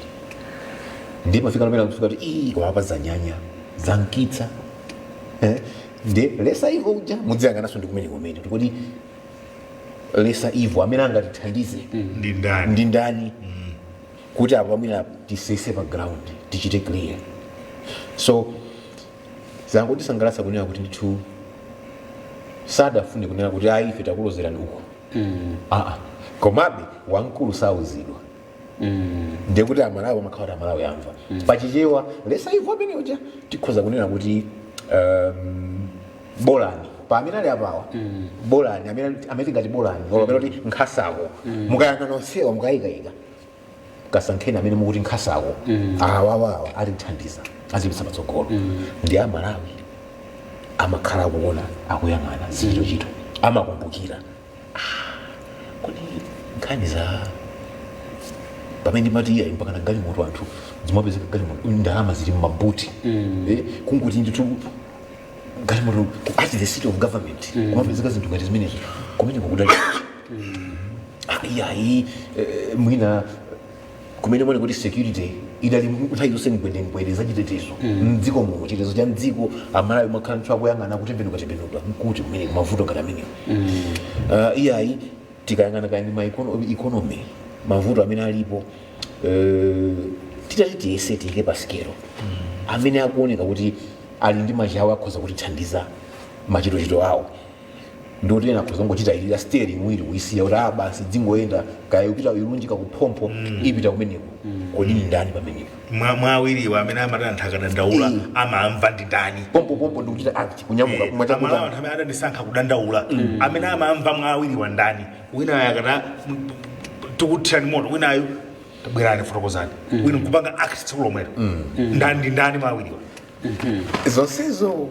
ndi mafika lomene akufika kuti koma apa zanyanya zankitsa ndi lesa ivo uja mudziyang'ananso ndi kumene kuti lesa ivo amene angatithandize ndi ndani kuti apo amene tisese pa ground tichite clear so zangotisangalatsa kunena kuti ndithu sadafune kunena kuti ayi ife takulozerani uko komabe wamkulu sauzidwa ndiye kuti amalawi amakhala kuti amalawi amva pachichewa lesa ivo amene uja tikhoza kunena kuti bolani pamene ali apawa bolani amene tingati bolani olopera kuti nkhasako mukayang'ana onsewa mukayikayika kasankheni amene mukuti nkhasako awawawa atithandiza azipitsa patsogolo ndi amalawi amakhala akuona akuyang'ana zichitochito amakumbukira kodi nkhani za pamene ndimati iya mpaka na galimoto anthu zimapezeka galimoto ndalama zili mmabuti kunguti ndithu galimoto at the seat of government kumapezeka zinthu ngati zimenezo kumene kukudali iyayi mwina kumene mwene kuti security idali nthawi zonse mkwedemkwede zachitetezo mdziko muno chitetezo cha mdziko amalawi makhala nthu akuyang'ana kutembenukatembenuka mkuti kumene mavuto ngati amenewo iyayi tikayang'ana kaya ndi economy mavuto amene alipo titati tiyese tiyike pasikelo amene akuoneka kuti ali ndi machawo akhoza kutithandiza machitochito awo ndoti ena akhoza ngochita ilira steering wheel kuyisiya kuti basi dzingoyenda kaya upita ilunjika kuphompho ipita kumeneko kodi ni ndani pamenepo mwawiriwa amene amatantha akadandaula amamva ndi ndani pompo ndikuchita act kunyamuka kumatakuta amene adanisankha kudandaula amene amamva mwawiriwa ndani wina yakata tikuthirani moto winayo tabwerani fotokozani wina kupanga act tsiku lomwelo ndani ndi ndani mwawiriwa zonsezo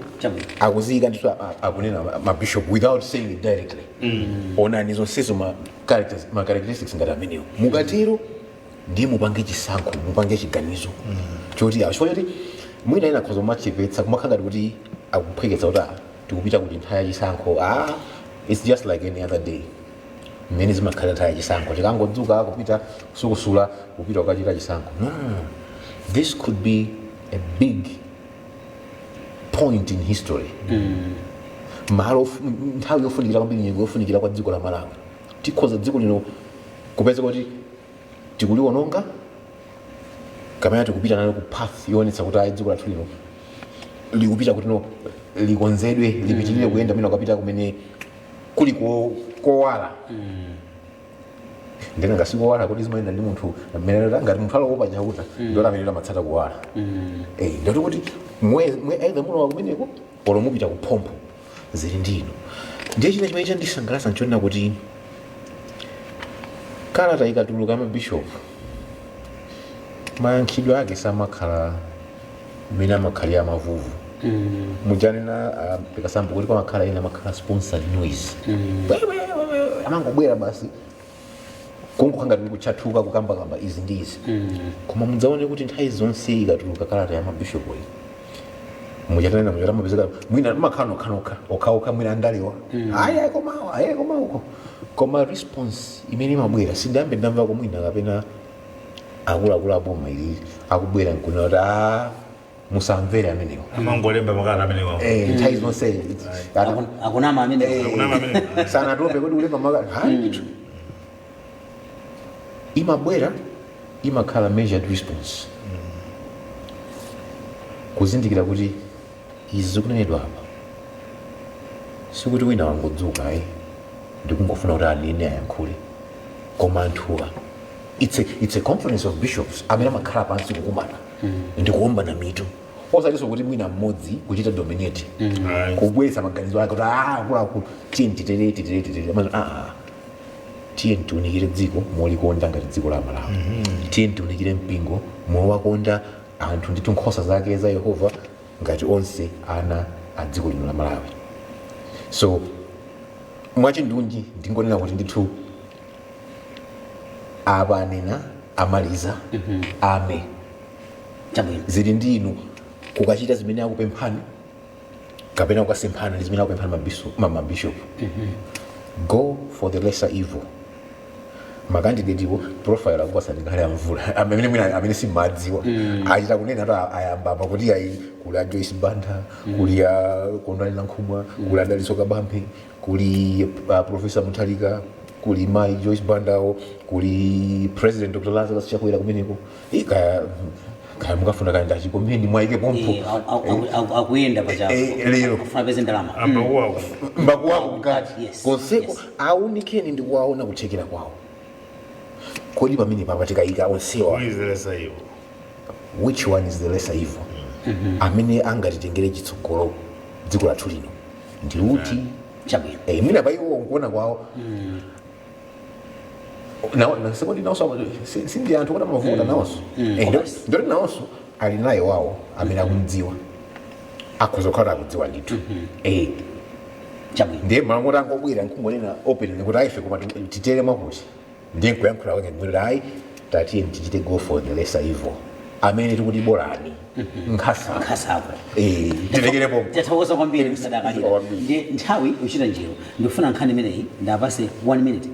akuziyika ndithu akunena mabishop without saying it directly onani zonsezo ma characteristics ngati amenewo mukatero ndiye mupange chisankho mupange chiganizo choti choti mwina ena akhoza kumachepetsa kumakhala ngati kuti akuphweketsa kuti tikupita kuti nthawi ya chisankho it's just like any other day mmene zimakhala nthawi ya chisankho tikangodzuka kupita kusukusula kupita kukachita chisankho no this could be a big point in history mahalo nthawi yofunikira kwambiri nyengo yofunikira kwa dziko la Malawi tikhoza dziko lino kupeza kuti tikuliwononga kamene tikupita nalo ku path yonetsa kuti dziko lathu lino likupita kuti no likonzedwe lipitirire kuyenda mina kapita kumene kuli kowala ndena ngasikowala kuti zimayenda ndi munthu amene ngati munthu alopa chauta ndio amene amatsata kuwala ndio kuti mwe aidha muno kumeneko polo mupita kuphompho zili ndino ndiye china chimene chandisangalatsa nchonena kuti kalata ikatuluka mabishop mayankhidwe ake samakhala mmene amakhalira mavuvu mujanena pikasambo kuti kwamakhala ina amakhala sponsored noise amangobwera basi kungukhanga tuli kuchathuka kukambakamba izi ndi izi koma mudzaone kuti nthawi zonse ikatuluka kalata ya mabishop iyi mujatanena mujata mapezeka mwina makhala okhaokha mwina andalewa ayi koma uko koma response imene imabwera sindiyambe ndamvako mwina kapena akuluakulu aboma ili akubwera nkunena kuti musamvere amenewo amangolemba makala amenewo nthawi zonse akunama amene sanatope kuti ulemba makala hayi imabwera imakhala measured response kuzindikira kuti izi zikunenedwa apa sikuti wina wangodzuka ndikungofuna kuti anene ayankhule koma anthuwa it's a conference of bishops amene amakhala pansi kukumana ndikuombana mitu osatiso kuti mwina mmodzi kuchita dominate kubweretsa maganizo ake kuti akuluakulu tiyeni titerere tiyeni tiunikire dziko molikonda ngati dziko la Malawi tiyeni tiunikire mpingo mowakonda anthu ndithu nkhosa zake za Yehova ngati onse ana a dziko lino la Malawi. So mwachindunji ndingonena kuti ndithu apa anena amaliza ame zili ndinu kukachita zimene akupemphani kapena kukasemphana ndi zimene akupemphani mabishop go for the lesser evil. Makandidatiwo profile akupasa ndinkhale amvula amene simadziwa achita kunena kuti ayambapa kuti ayi kuli a Joyce Banda kuli a Kondwani Nkhumwa kuli a Daliso Kabambe kuli Professor Muthalika kuli mai Joyce Bandawo kuli President Dr. Lazarus Chakwera kumeneko kaya mukafuna kaenda chikomeni mwaike pompo akuyenda pacha lero kufuna peze ndalama mbakuwako mkati konseko aunikeni ndi kuwaona kuthekera kwawo kodi pamene papatikayika onsewa which one is the lesser evil amene angatitengere chitsogolo dziko lathu lino ndi uti chabwino mwina paiwo nkuona kwawo sekodi nawso sindi anthu kuti amavuta nawso ndoti nawso ali naye wawo amene akumdziwa akhoza kukhala akudziwa ndithu chabwino ndiye mangoti angobwera nkungonena open kuti aife koma titere mwakuti ndiye nkuyankhula kwake ndimwere ayi tatiye tichite go for the lesser evil amene tikuti bolani nkhasapo tilekerepo tathokoza kwambiri msadakalira ndiye nthawi uchita njiro ndikufuna nkhani imeneyi ndapase 1 minute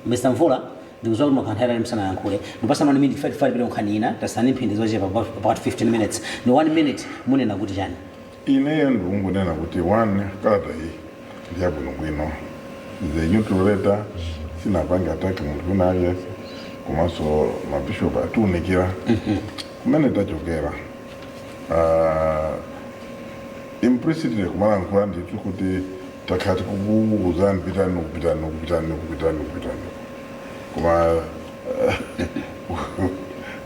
Mr. Mvula ndikuzoa kuti makhanthayira msana yankhule ndipasa 1 minute 55 pili nkhani ina tasani mphindi zochepa about 15 minutes ni 1 minute munena kuti chani ineyo ndikungonena kuti 1 kalata iyi ndiyabwinobwino the neutral letter sinapange ataki munthu wina aliyense komanso mabishopu atiunikira kumene tachokera implicitly kumalankhula ndithu kuti takhati kukuuzani pitani koma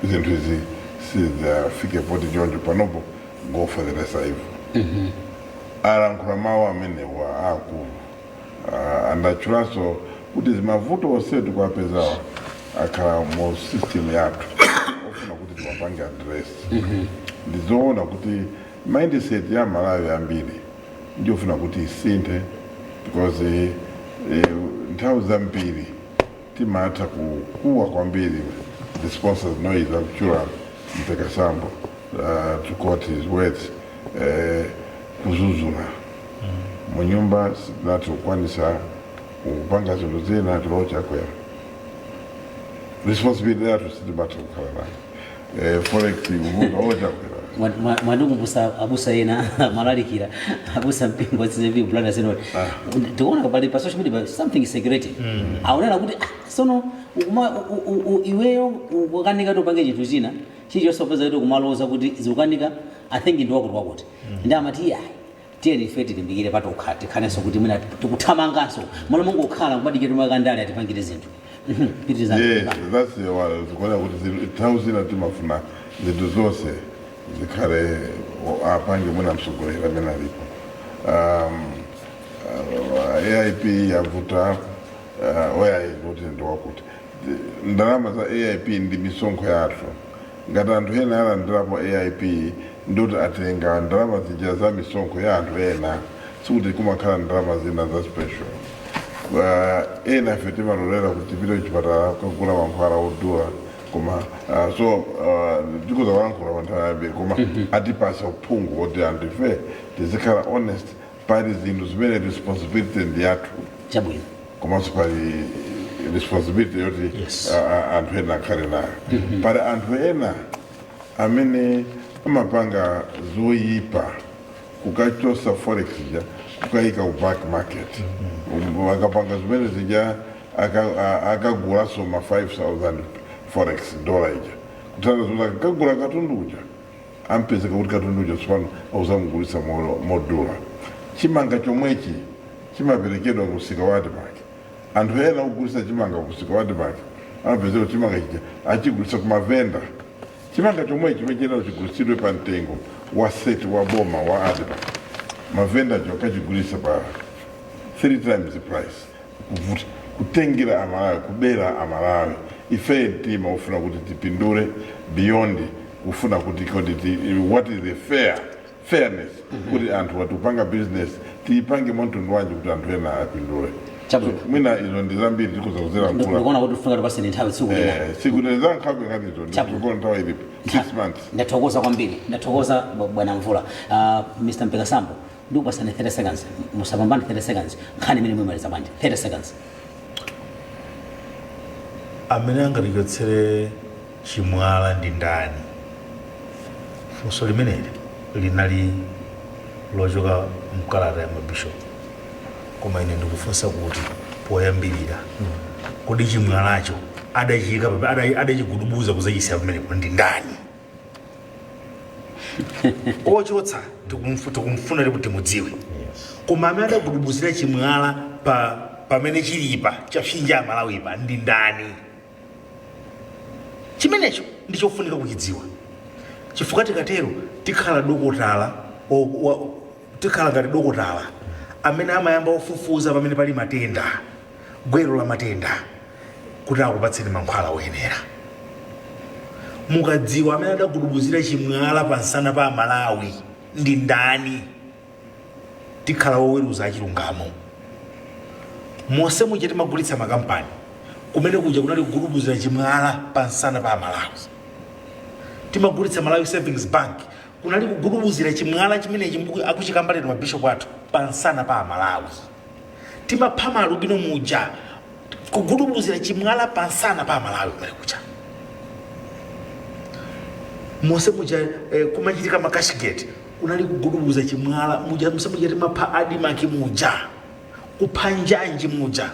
zinthu izi sizafike poti choncho panopo go for the lesser evil alankhula mawu amenewa akulu andachulanso kuti zimavuto onsetu kwapezawa akhala mu system yathu ofuna kuti tiwapange address ndizoona kuti mindset ya Malawi ambiri ndiyofuna kuti isinthe because nthawi zambiri timatha kukuwa kwambiri the sponsors noise akuchula mpekasambo to quote his words kuzuzula munyumba sinati kukwanisa kupanga zinthu zina tilochakwera responsibility yathu sitimatha kukhala nayo forex ochakwera mwadukumbusa abusa ena malalikira abusa mpingo zizevi blanda zino tikuona kapali pa social media something is secret aonera kuti sono iweyo ukanika topange chinthu china chicho sopeza kuti kumaloza kuti zikukanika I think ndi wakuti wakuti ndi amati tiyeni ife tilimbikire pato ukhati khaneso kuti mwina tikuthamanganso mwana mungu ukhala kubadikira makandali atipangire zinthu yes that's zikuona kuti nthawi zina timafuna zinthu zonse zikhale apange mwina msogolera amene alipo AIP yavuta oyayi kuti ndiwakuti ndalama za AIP ndi misonkho yathu ngati anthu ena alandirapo AIP ndoti atenga ndalama zija za misonkho ya anthu ena sikuti kumakhala ndalama zina za special ena ife timalolera kuti tipite kuchipatala kugula mankhwala odula koma so tikuza kulankhula pa nthawi yambiri koma atipasa uphungu woti anthu ife tizikhala honest pali zinthu zimene responsibility ndi yathu chabwino komanso pali responsibility yoti anthu ena akhale nayo pali anthu ena amene amapanga zoyipa kukachosa forex ija kukaika ku black market akapanga zimene zija akagula soma 5,000 forex dollar ija kutana zola akagula katundu uja ampezeka kuti katundu uja tsopano auzamugulitsa modola chimanga chomwechi chimaperekedwa kusika wadi pake anthu ena kugulitsa chimanga kusika wadi pake amapezeka chimanga chija achigulitsa kumavenda chimanga chomwechi chimene chigulitsidwe pa mtengo wa seti wa boma wa adipa mavenda jo akachigulitsa pa 3 times the price kuvuta kutengera amalawi kubera amalawi ife mtima ufuna kuti tipindule beyond ufuna kuti what is the fairness kuti anthu watupanga business tiipange mtundu wanji kuti anthu ena apindule mwina izo ndi zambiri tikuzakuzera mkula ndikuona kuti ufuna kuti nthawi tsiku sikuneza nkhabe ngatizo ndikuona nthawi ilipo 6 months ndathokoza kwambiri ndathokoza bwana Mvula Mr. Mpekasambo ndikupasani 30 seconds musapambane 30 seconds nkhani imene mwimaliza bwanji 30 seconds amene angatichotsere chimwala ndi ndani funso limeneli linali lochoka mkalata ya mabishop koma ine ndikufunsa kuti poyambirira kodi chimwalacho adachika adachigudubuza kuzachisa pamene ndi ndani ochotsa tikumfuna kuti mudziwe koma amene adagudubuzira chimwala pamene chilipa chapsinja Malawipa ndi ndani chimenecho ndichofunika kuchidziwa chifukwa tikatero tikhala ngati dokotala amene amayamba ofufuza pamene pali matenda gwero la matenda kuti akupatseni mankhwala oyenera mukadziwa amene adagudubuzira chimwala pansana pa Malawi ndi ndani tikhala oweruza achilungamo mose muja timagulitsa makampani kumene kuja kunali kugudubuzira chimwala pansana pa Malawi timagulitsa Malawi Savings Bank kunali kugudubuzira chimwala chimenechi akuchikambalira mabishop athu pansana pa Malawi timapha malubino muja kugudubuzira chimwala pansana pa Malawi kumene kuja mose muja kumachitika makashigate kunali kugudubuza chimwala muja mose muja timapha adimaki muja kupha njanji muja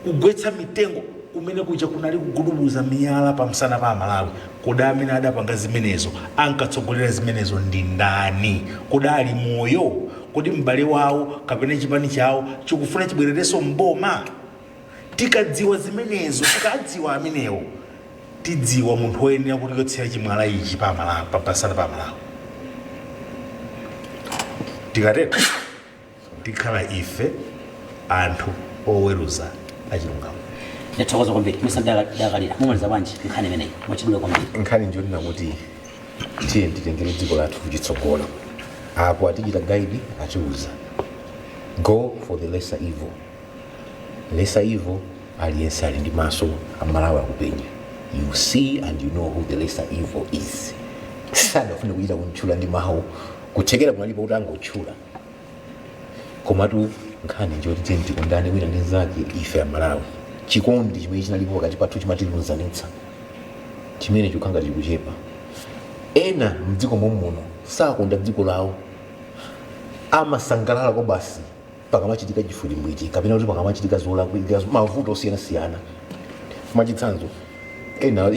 kugwetsa mitengo kumene kuja kunali kugudubuza miyala pamsana pa Malawi kodi amene adapanga zimenezo ankatsogolera zimenezo ndi ndani kodi ali moyo kodi m'bale wawo kapena chipani chawo chikufuna chibwerereso mboma tikadziwa zimenezo tikadziwa amenewo tidziwa munthu woyenera kuti yotsera chimwala ichi pa Malawi papasana pa Malawi tikatero tikhala ife anthu oweruza achilungamo ndathokoza kwambiri musadakaliza mumaliza bwanji nkhani imeneyi mwachidule kwambiri nkhani ndiyonena kuti tiye titengere dziko lathu kuchitsogolo apo atichita guide achiuza go for the lesser evil aliyense ali ndi maso amalawi akupenya you see and you know who the lesser evil is sadafune kuchita kuntchula ndi mawu kuthekera kunalipo kuti angotchula komatu nkhani njoti tiye tikondane wina ndi nzake ife amalawi chikondi chimene chinalipo pakati pathu chimatilunzanitsa chimene chikukhanga chikuchepa ena mdziko muno sakonda dziko lawo amasangalala kwa basi pakamachitika chifulimbwiti kapena kuti pakamachitika zolakwika mavuto osiyanasiyana mwachitsanzo ena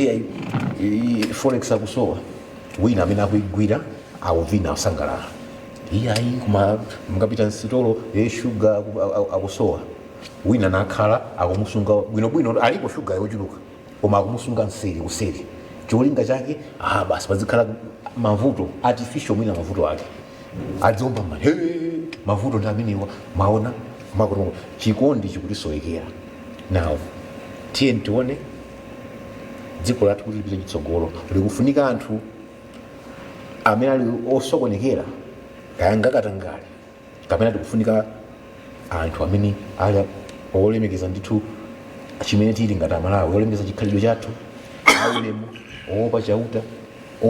forex akusowa wina amene akuigwira akuvina asangalala iyayi kuma mukapita nsitolo shuga akusowa wina nakhala akumusunga bwinobwino alipo shuga yochuluka koma akumusunga kuseri cholinga chake basi pazikhala mavuto artificial mwina mavuto ake adzomba mavuto ndi amenewa maona makotongo chikondi chikutisowekera nawo tiye tione dziko lathu kuti lipite chitsogolo likufunika anthu amene ali osokonekera kayangakatangale kapena tikufunika anthu amene ali olemekeza ndithu chimene tili ngati amalawi olemekeza chikhalidwe chathu aulemu oopa chauta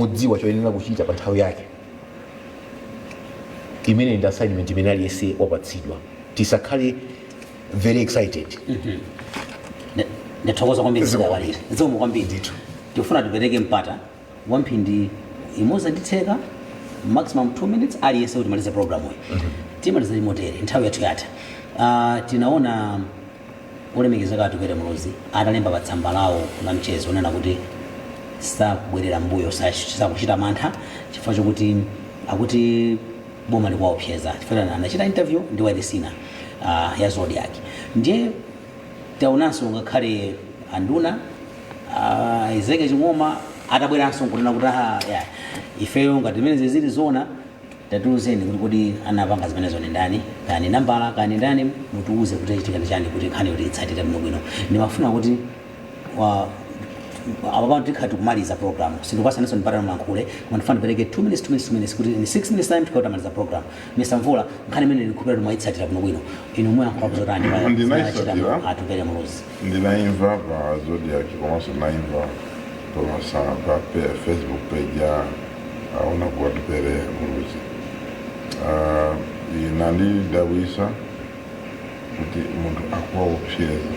odziwa choyenera kuchita pa nthawi yake imene ndi assignment imene aliyense wapatsidwa tisakhale very excited ndathokoza kwambiri zomwe kwambiri ndithu tifuna tipereke mpata wamphindi imoza nditheka maximum 2 minutes aliyense kuti malize program iyi timaliza motere nthawi yathu yatha. Tinaona olemekezeka Atupere Muluzi atalemba pa tsamba lawo la mchezo unena kuti sakubwerera mbuyo sakuchita mantha chifukwa chokuti akuti boma likuwaopseza chifukwa anachita interview ndi wailesi ya Zodiac. Ndiye taonanso ngakhale anduna Izeke Ching'oma atabweranso kunena kuti ifeyo ngati zimene zili zona tatiuzeni kuti anapanga zimenezo ni ndani kani nambala kani ndani mutiuze kuti chitika chani kuti nkhani kuti itsatire bwino. Ndimafuna kuti abantu tikhati kumaliza program sindikwasanso ndipatana mlankhule koma ndifuna ndipereke 2 minutes kuti in 6 minutes time tikautamaliza program. Mr. Mvula nkhani imene ndikupera mwaitsatira bwino inu muyankhola kuzotani Atupere Muluzi. Ndinaimva pa Zodiac komanso naimva pa Facebook page ya aona ku Atupere Muluzi. Inandidabwisa kuti munthu akuwaopseza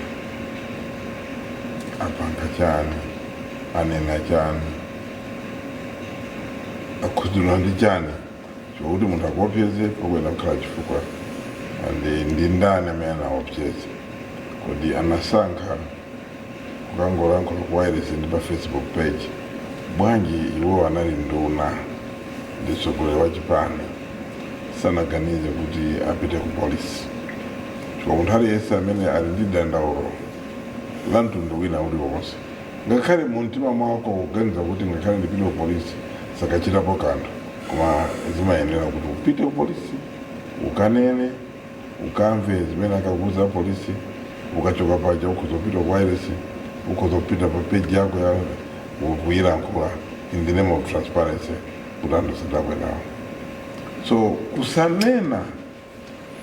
apanga chani anena chani akhudzula ndi chani chokuti munthu akuopseze pakwena kukhala chifukwa ndi ndani amene anaopseza kodi anasankha kukangolankhula ku wireless ndi pa Facebook page bwanji iwo anali nduna ndi mtsogoleri wa chipani sanaganize kuti apite ku polisi chifukwa munthu aliyense amene ali ndi dandaulo la mtundu wina uliwonse ngakhale mu mtima mwako kuganiza kuti ngakhale ndipite ku polisi sakachitapo kanthu koma zimayenera kuti upite ku polisi ukanene ukamve zimene akakuuza polisi ukachoka paja ukuzopita ku wireless ukuzopita pa page yako ya kuyilankhula in the name of transparency kuti anthu sadabwe nawo. So kusanena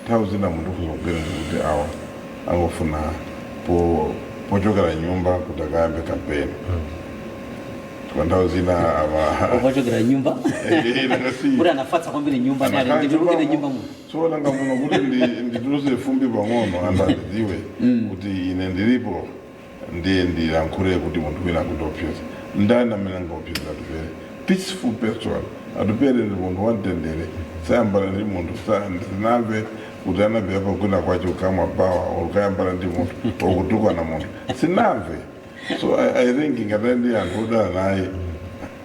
nthawi zina munthu kuzogwera kuti awa angofuna pochokera nyumba kuti akayambe kampeni kwa nthawi zina pochokera nyumba kuti anafatsa kwambiri nyumba ndipulukire nyumba muno so nanga muno kuti ndituluse fumbi pang'ono anthu adziwe kuti ine ndilipo ndiye ndilankhule kuti munthu wina akuopseza ndani amene angaopseza Atupere peaceful person. Atupere ndi munthu wamtendere sayambala ndi munthu sinamve kuti anapita pakwina kwacho ukamwa bawa ukayambala ndi munthu okutukwa na munthu sinamve. So I think ngati ndi anthu odala naye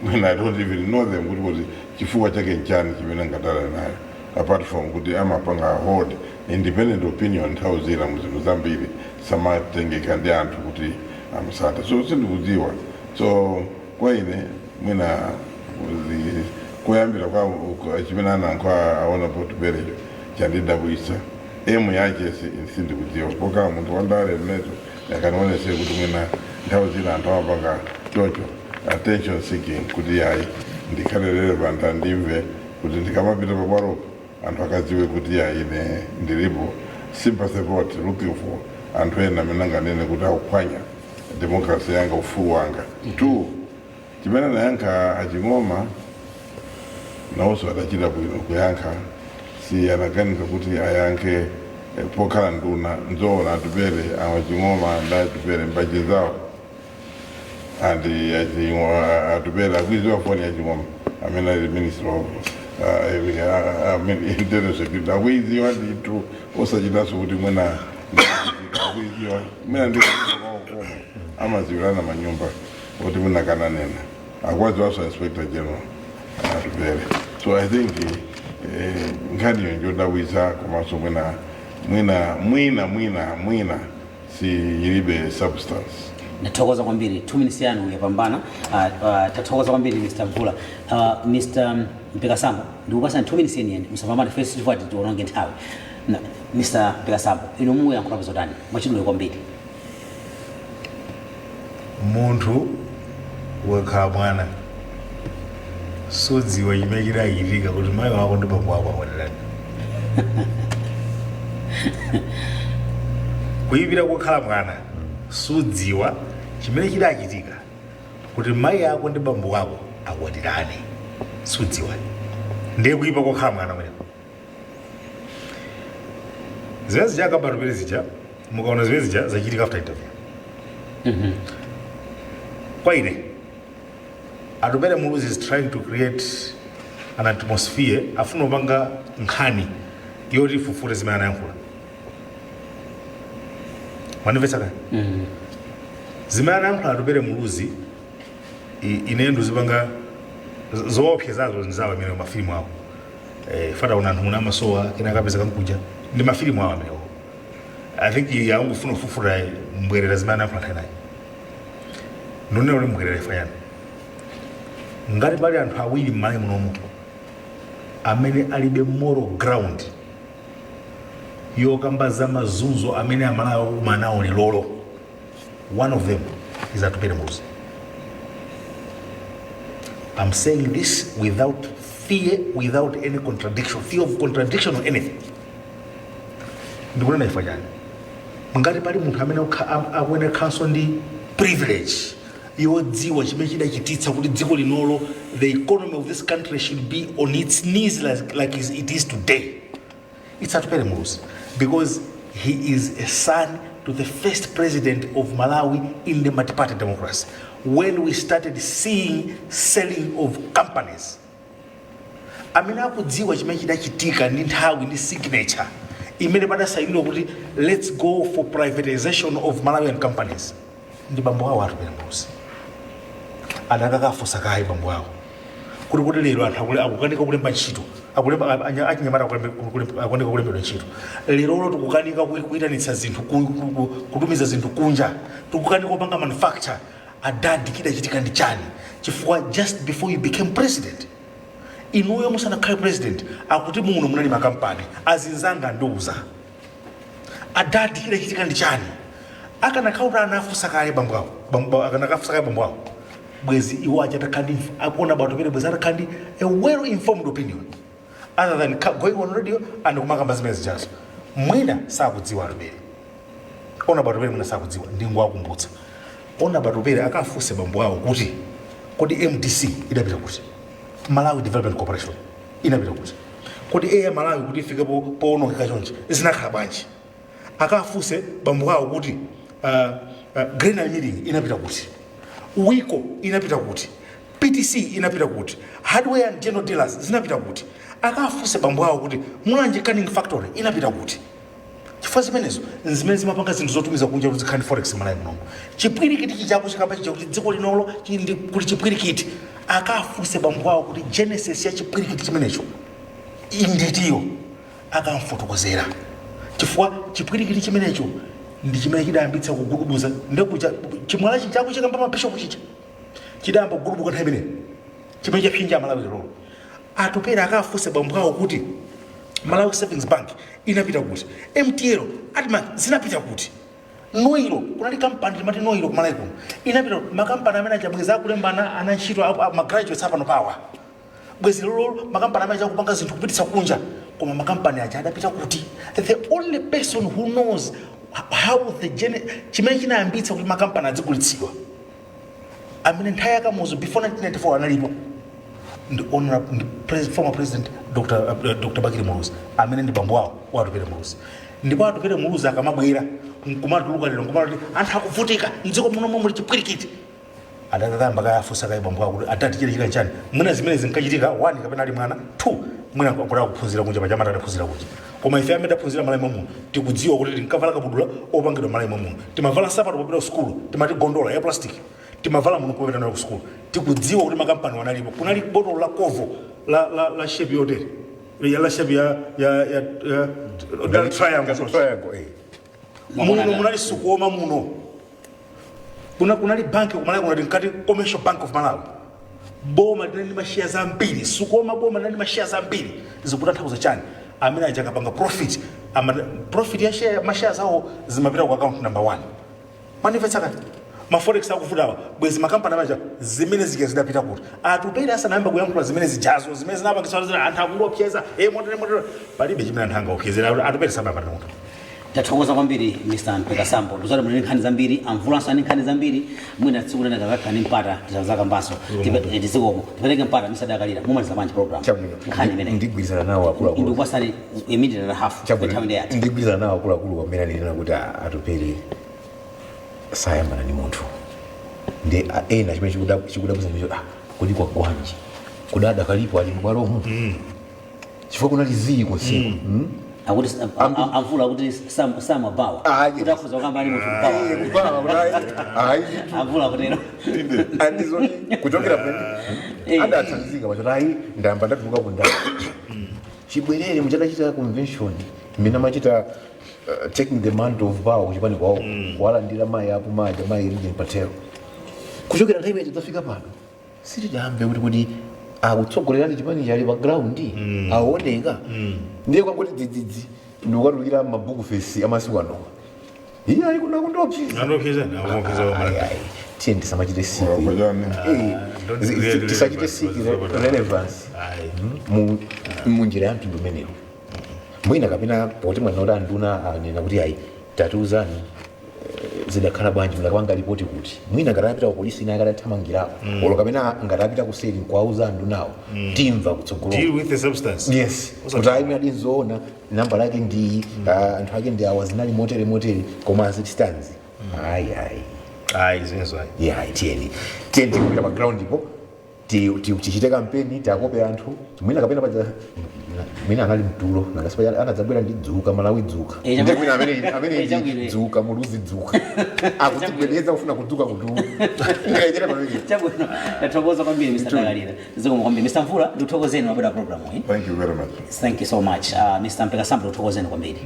when I don't even know them kuti chifukwa chake nchani chimene ngatala naye apart from kuti amapanga hold independent opinion nthawi zina mu zinthu zambiri samatengeka ndi anthu kuti amusata. So sindikudziwa. So kwa ine mwina kuyambira kwa chimene anankha aona Atupere chandidabwisa emu yake sindikudziwa poka munthu wandale mnezo yakanionese kuti mwina nthawi zina anthu amapanga chocho attention seeking kuti yayi ndikhale relevant andimve kuti ndikamapita pabwalopo anthu akadziwe kuti yayi ine ndilipo sympathy vote looking for anthu ena amene anganene kuti akuphwanya democracy yanga ufulu wanga. 2 chimene nayankha Aching'oma nawonso adachita bwino kuyankha si anaganiza kuti ayankhe pokhala nduna nzoona Atupere Aching'oma ndi Atupere mbaji zawo andi Atupere akwiziwa foni ya Aching'oma amene ali minister of intelligence security akwiziwa ndithu osachitaso kuti mwina akwiziwa mwina ndi amaziwirana manyumba kuti mwina kananena akwaziwaso inspector general Atupere. So I think nkhani yodabwisa komanso mwina si ilibe substance. Nathokoza kwambiri 2 minutes yanu yapambana. Tathokoza kwambiri Mr. Mvula. Mr. Mpekasambo ndikupasa 2 minutes yeni musapambane first chifukwa tiononge nthawi. Mr. Mpekasambo ino muyankhola zotani mwachidule kwambiri. Munthu wakhala mwana sudziwa chimene chidachitika kuti mayi wako ndi bambo wako akwanirani. Kuyipira kokhala mwana sudziwa chimene chidachitika kuti mayi ako ndi bambo wako akwanirani sudziwa ndiye kuyipa kokhala mwana mwene. Zimene zija akamba Atupere zija mukaona zimene zija zachitika after interview. Kwa ine Atupere Muluzi is trying to create an atmosphere afuna upanga nkhani yoti fufure zimene anayankhula. Manimvetsa kani? Zimene anayankhula Atupere Muluzi ine nduzipanga zoopsezazo nzawo imene mafilimu awo. Fata una anthu muna amasowa kena akapeza kankuja ndi mafilimu awo amenewo. I think yakufuna kufufura mbwerera zimene anayankhula naye. Ndone uli mbwerera ifayana. Ngati pali anthu awiri m'Malawi munomu amene alibe moral ground yokamba za mazunzo amene Amalawi akumanawo lero, one of them is Atupere Muluzi. I'm saying this without fear, without any contradiction, fear of contradiction or anything. Ndikunena ifayana. Ngati pali munthu amene akwene council ndi privilege yodziwa chimene chidachititsa kuti dziko linolo, the economy of this country should be on its knees like it is today, it's Atupere Muluzi, because he is a son to the first president of Malawi in the multi-party democracy. When we started seeing selling of companies, amene akudziwa chimene chidachitika ndi nthawi ndi signature imene padasayinidwa kuti let's go for privatization of Malawian companies, ndi bambo awo Atupere Muluzi. Adakakafusa kayi bambo awo kuti lero anthu akukanika kulemba ntchito, achinyamata akukanika kulembedwa ntchito. Lero tikukanika kuyitanitsa zinthu, kutumiza zinthu kunja, tikukanika kupanga manufacture. Adadi chidachitika ndi chani chifukwa just before you became president, inuyo musanakhale president akuti muno munali makampani azinzanga nduza. Adadi chidachitika ndi chani akanakhala anafusa kale bambo awo, akanakafusa kale bambo awo, bwezi iwo achatakandi akuona about pele bwezi atakandi a well informed opinion other than going on radio and kumakamba zimene zijazo. Mwina sakudziwa Atupere, ona about pele mwina sakudziwa ndi ngwakumbutsa. Ona Atupere akafuse bambo awo kuti kodi MDC idapita kuti, Malawi Development Corporation inapita kuti, kodi Air Malawi kuti ifike poonongeka chonchi zinakhala bwanji. Akafuse bambo awo kuti Greener Milling inapita kuti, Wiko inapita kuti, PTC inapita kuti, Hardware and General Dealers zinapita kuti. Akafuse bambo awo kuti Mulanje Canning Factory inapita kuti. Chifukwa zimenezo zimene zimapanga zinthu zotumiza kunja kuti zikhani forex Malawi munomu. Chipwirikiti chichako chikapa chicha kuti dziko linolo chili kuti chipwirikiti. Akafuse bambo awo kuti genesis ya chipwirikiti chimenecho inditiyo akamfotokozera. Chifukwa chipwirikiti chimenecho ndi chimene chidayambitsa kugubuduza ndekucha chimwala chichako chikamba mapisho kuchicha chidayamba kugubuduka nthawi imeneyo chimene chapsinja Malawi lero. Atupere akafuse bambo awo kuti Malawi Savings Bank inapita kuti, MTL Adman zinapita kuti, Noilo kunali kampani limati Noilo kumalawi kuno inapita makampani amene achabweza kulembana ana ntchito graduates apano pawa. Bwezi lolo makampani amene achakupanga zinthu kupititsa kunja koma makampani aja adapita kuti. The only person who knows how the chimene chinayambitsa kuti makampani adzigulitsidwa amene nthawi yakamuzo before 1994 analipo ndi former president Dr. Bakiri Muluzi amene ndi bambo awo wa Atupere Muluzi. Ndipo Atupere Muluzi akamabwera nkumatuluka lero nkumati anthu akuvutika mdziko muno muli chipwirikiti. Adakakamba kayafusa kayi bambo awo kuti atati chilichika nchani mwina zimene zinkachitika 1 kapena ali mwana 2 mwina akula kuphunzira kunja pachama adaphunzira kunja. Koma ife amene adaphunzira Malawi muno tikudziwa kuti tinkavala kabudula opangidwa Malawi muno, timavala sapato popita ku school timati gondola ya plastic, timavala muno popita nayo ku school. Tikudziwa kuti makampani wanalipo, kunali botolo la kovo la shape yotere la shape ya triangle muno munali sukoma muno kunali bank kumalawi kunati nkati Commercial Bank of Malawi. Boma linali mashares ambiri, sukoma boma linali mashares ambiri. Zikutanthauza chani amene aja akapanga profit, profit ya share mashares awo zimapita ku account number 1. Manifesta kati maforex akuvudawa bwezi makampani amaja zimene zike zidapita kuti. Atupere asanayamba kuyankhula zimene zijazo zimene zinapangitsa anthu akungopyeza motere palibe chimene anthu angaopyezera. Atupere sabamba munthu. Tathokoza kwambiri Mr. Mpeka Sambo. Ndizoti muli nkhani zambiri, amvulanso ani nkhani zambiri, mwina tsiku lina kakakani mpata tizazaka mbaso. Tizikomo. Tipereke mpata misadakalira. Mumaliza manji program. Nkhani imene. Ndigwirizana nawo akulu. Ndikukwasani immediate and a half. Ndigwirizana nawo akulu amene alinena kuti Atupere sayambana ni munthu. Ndi ena chimene chikudabuza ndicho kodi kwa gwanji kudada kalipo ali mbwalomo chifukwa kuna liziyi kunsiku akuti amvula kuti samabawa kuti akhoza kukamba ali munthu amvula kutero andizoni kuchokera pene adatsanzika machoti ayi ndamba ndatuluka kundani chibwerere muchadachita convention mina machita taking the mantle of power kuchipani kwawo walandira mayi apo mayi Regent Patel kuchokera nthawi imene tidzafika pano sitidamve kuti akutsogolera ndi chipani chali pa ground aoneka ndiye kwangoti dzidzidzi ndikukatulukira mabuku fesi amasiku ano iye ali kuna kundiopseza tiye ndisamachite tisachite siki relevance munjira ya mpindu umenewo mwina kapena poti mwana kuti anduna anena kuti ayi tatiuzani zidakhala bwanji mlakapanga ripoti kuti mwina ngatapita ku polisi ina akatathamangirako olo kapena ngatapita kuseri nkwauza andunawo timva kutsogolo deal with the substance yes kuti ayi mwina dinzoona namba lake ndi anthu ake ndi awa zinali motere koma as it stands zinzo tiyeni tikupita pa ground ipo tichite kampeni tiakope anthu mwina kapena paja mwina anali mtulo nakasipa anadzabwera ndi dzuka Malawi dzuka mwina amene dzuka muluzi dzuka akutigwedeza kufuna kudzuka kutulo chabwino tathokoza kwambiri Mr. Dagalira zikomo kwambiri Mr. Mvula ndikuthokozeni mabwera program hii Thank you very much. Thank you so much Mr. Mpeka Sample ndikuthokozeni kwambiri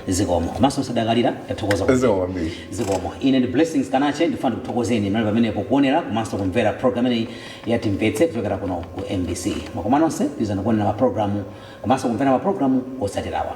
zikomo komanso Mr. Dagalira tathokoza kwambiri zikomo ine ndi Blessings Kanache ndifuna kuthokozeni mali pamenepo kuonera komanso kumvera program ineyi ya Timvetse kuchokera kuno ku MBC makomanonse tizana kuonera ma program komanso kumvera ma program otsatirawa